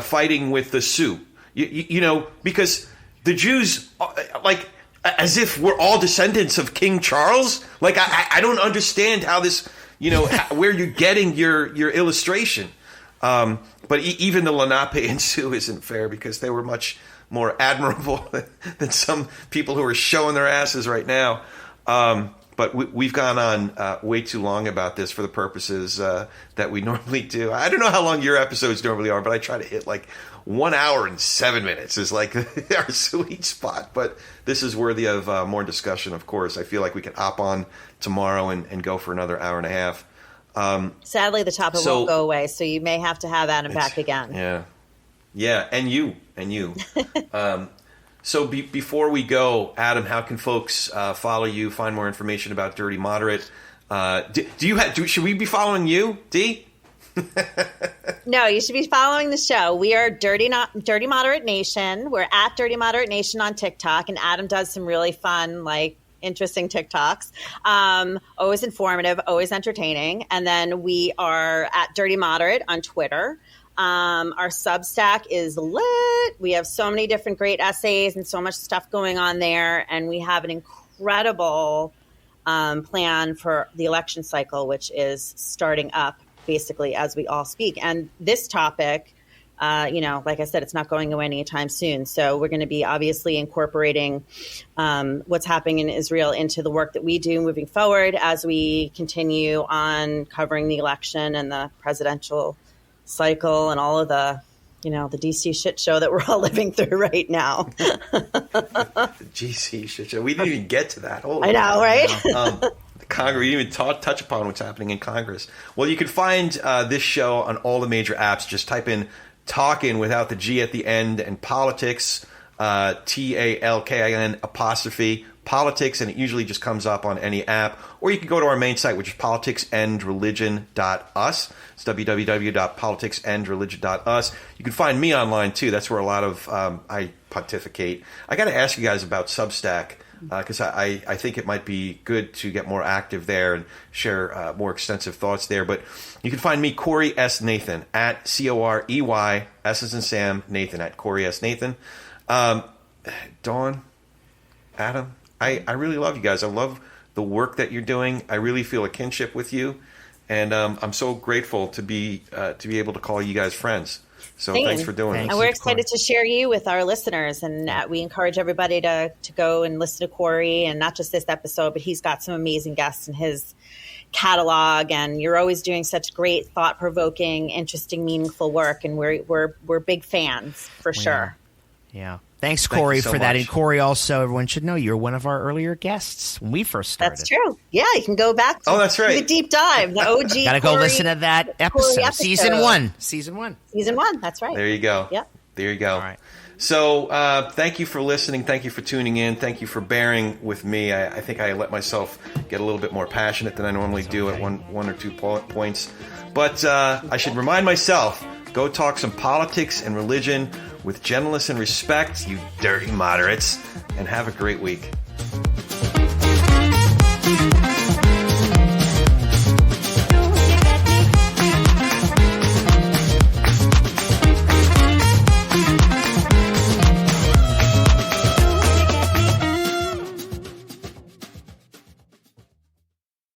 fighting with the Sioux, because the Jews, as if we're all descendants of King Charles. Like, I don't understand how this, where you're getting your illustration. But even the Lenape and Sioux isn't fair, because they were much more admirable than some people who are showing their asses right now. But we've gone on way too long about this for the purposes that we normally do. I don't know how long your episodes normally are, but I try to hit like 1 hour and 7 minutes is like our sweet spot. But this is worthy of more discussion, of course. I feel like we could hop on tomorrow and go for another hour and a half. Sadly, the topic won't go away, so you may have to have Adam back again. Yeah, and you. So before we go, Adam, how can folks follow you, find more information about Dirty Moderate? Should we be following you, Dee? No, you should be following the show. We are Dirty Moderate Nation. We're at Dirty Moderate Nation on TikTok, and Adam does some really fun, interesting TikToks. Always informative, always entertaining. And then we are at Dirty Moderate on Twitter. Our Substack is lit. We have so many different great essays and so much stuff going on there. And we have an incredible plan for the election cycle, which is starting up basically as we all speak. And this topic, like I said, it's not going away anytime soon. So we're going to be obviously incorporating what's happening in Israel into the work that we do moving forward as we continue on covering the election and the presidential cycle and all of the, the DC shit show that we're all living through right now. The DC shit show. We didn't even get to that. I know, right? Congress. We didn't even touch upon what's happening in Congress. Well, you can find this show on all the major apps. Just type in Talkin' without the G at the end and politics, TALKIN apostrophe politics, and it usually just comes up on any app. Or you can go to our main site, which is politicsandreligion.us. It's www.politicsandreligion.us. You can find me online too. That's where a lot of I pontificate. I got to ask you guys about Substack, because I think it might be good to get more active there and share more extensive thoughts there. But you can find me, Corey S. Nathan, at COREY, S as in Sam, Nathan, at Corey S. Nathan. Dawn, Adam, I really love you guys. I love the work that you're doing. I really feel a kinship with you. And I'm so grateful to be able to call you guys friends. So thanks for doing it. And we're excited to share you with our listeners. And we encourage everybody to go and listen to Corey, and not just this episode, but he's got some amazing guests in his catalog. And you're always doing such great, thought-provoking, interesting, meaningful work. And we're big fans for sure. Yeah. Thanks, Corey, you so for that. much. And Corey, also, everyone should know you're one of our earlier guests when we first started. That's true. Yeah, you can go back to that's right. the deep dive, the OG. Got to go Corey- listen to that episode. Season 1. Season 1. Season 1, that's right. There you go. Yep. There you go. All right. So thank you for listening. Thank you for tuning in. Thank you for bearing with me. I think I let myself get a little bit more passionate than I normally do at one or two points. But I should remind myself, go talk some politics and religion with gentleness and respect, you dirty moderates, and have a great week.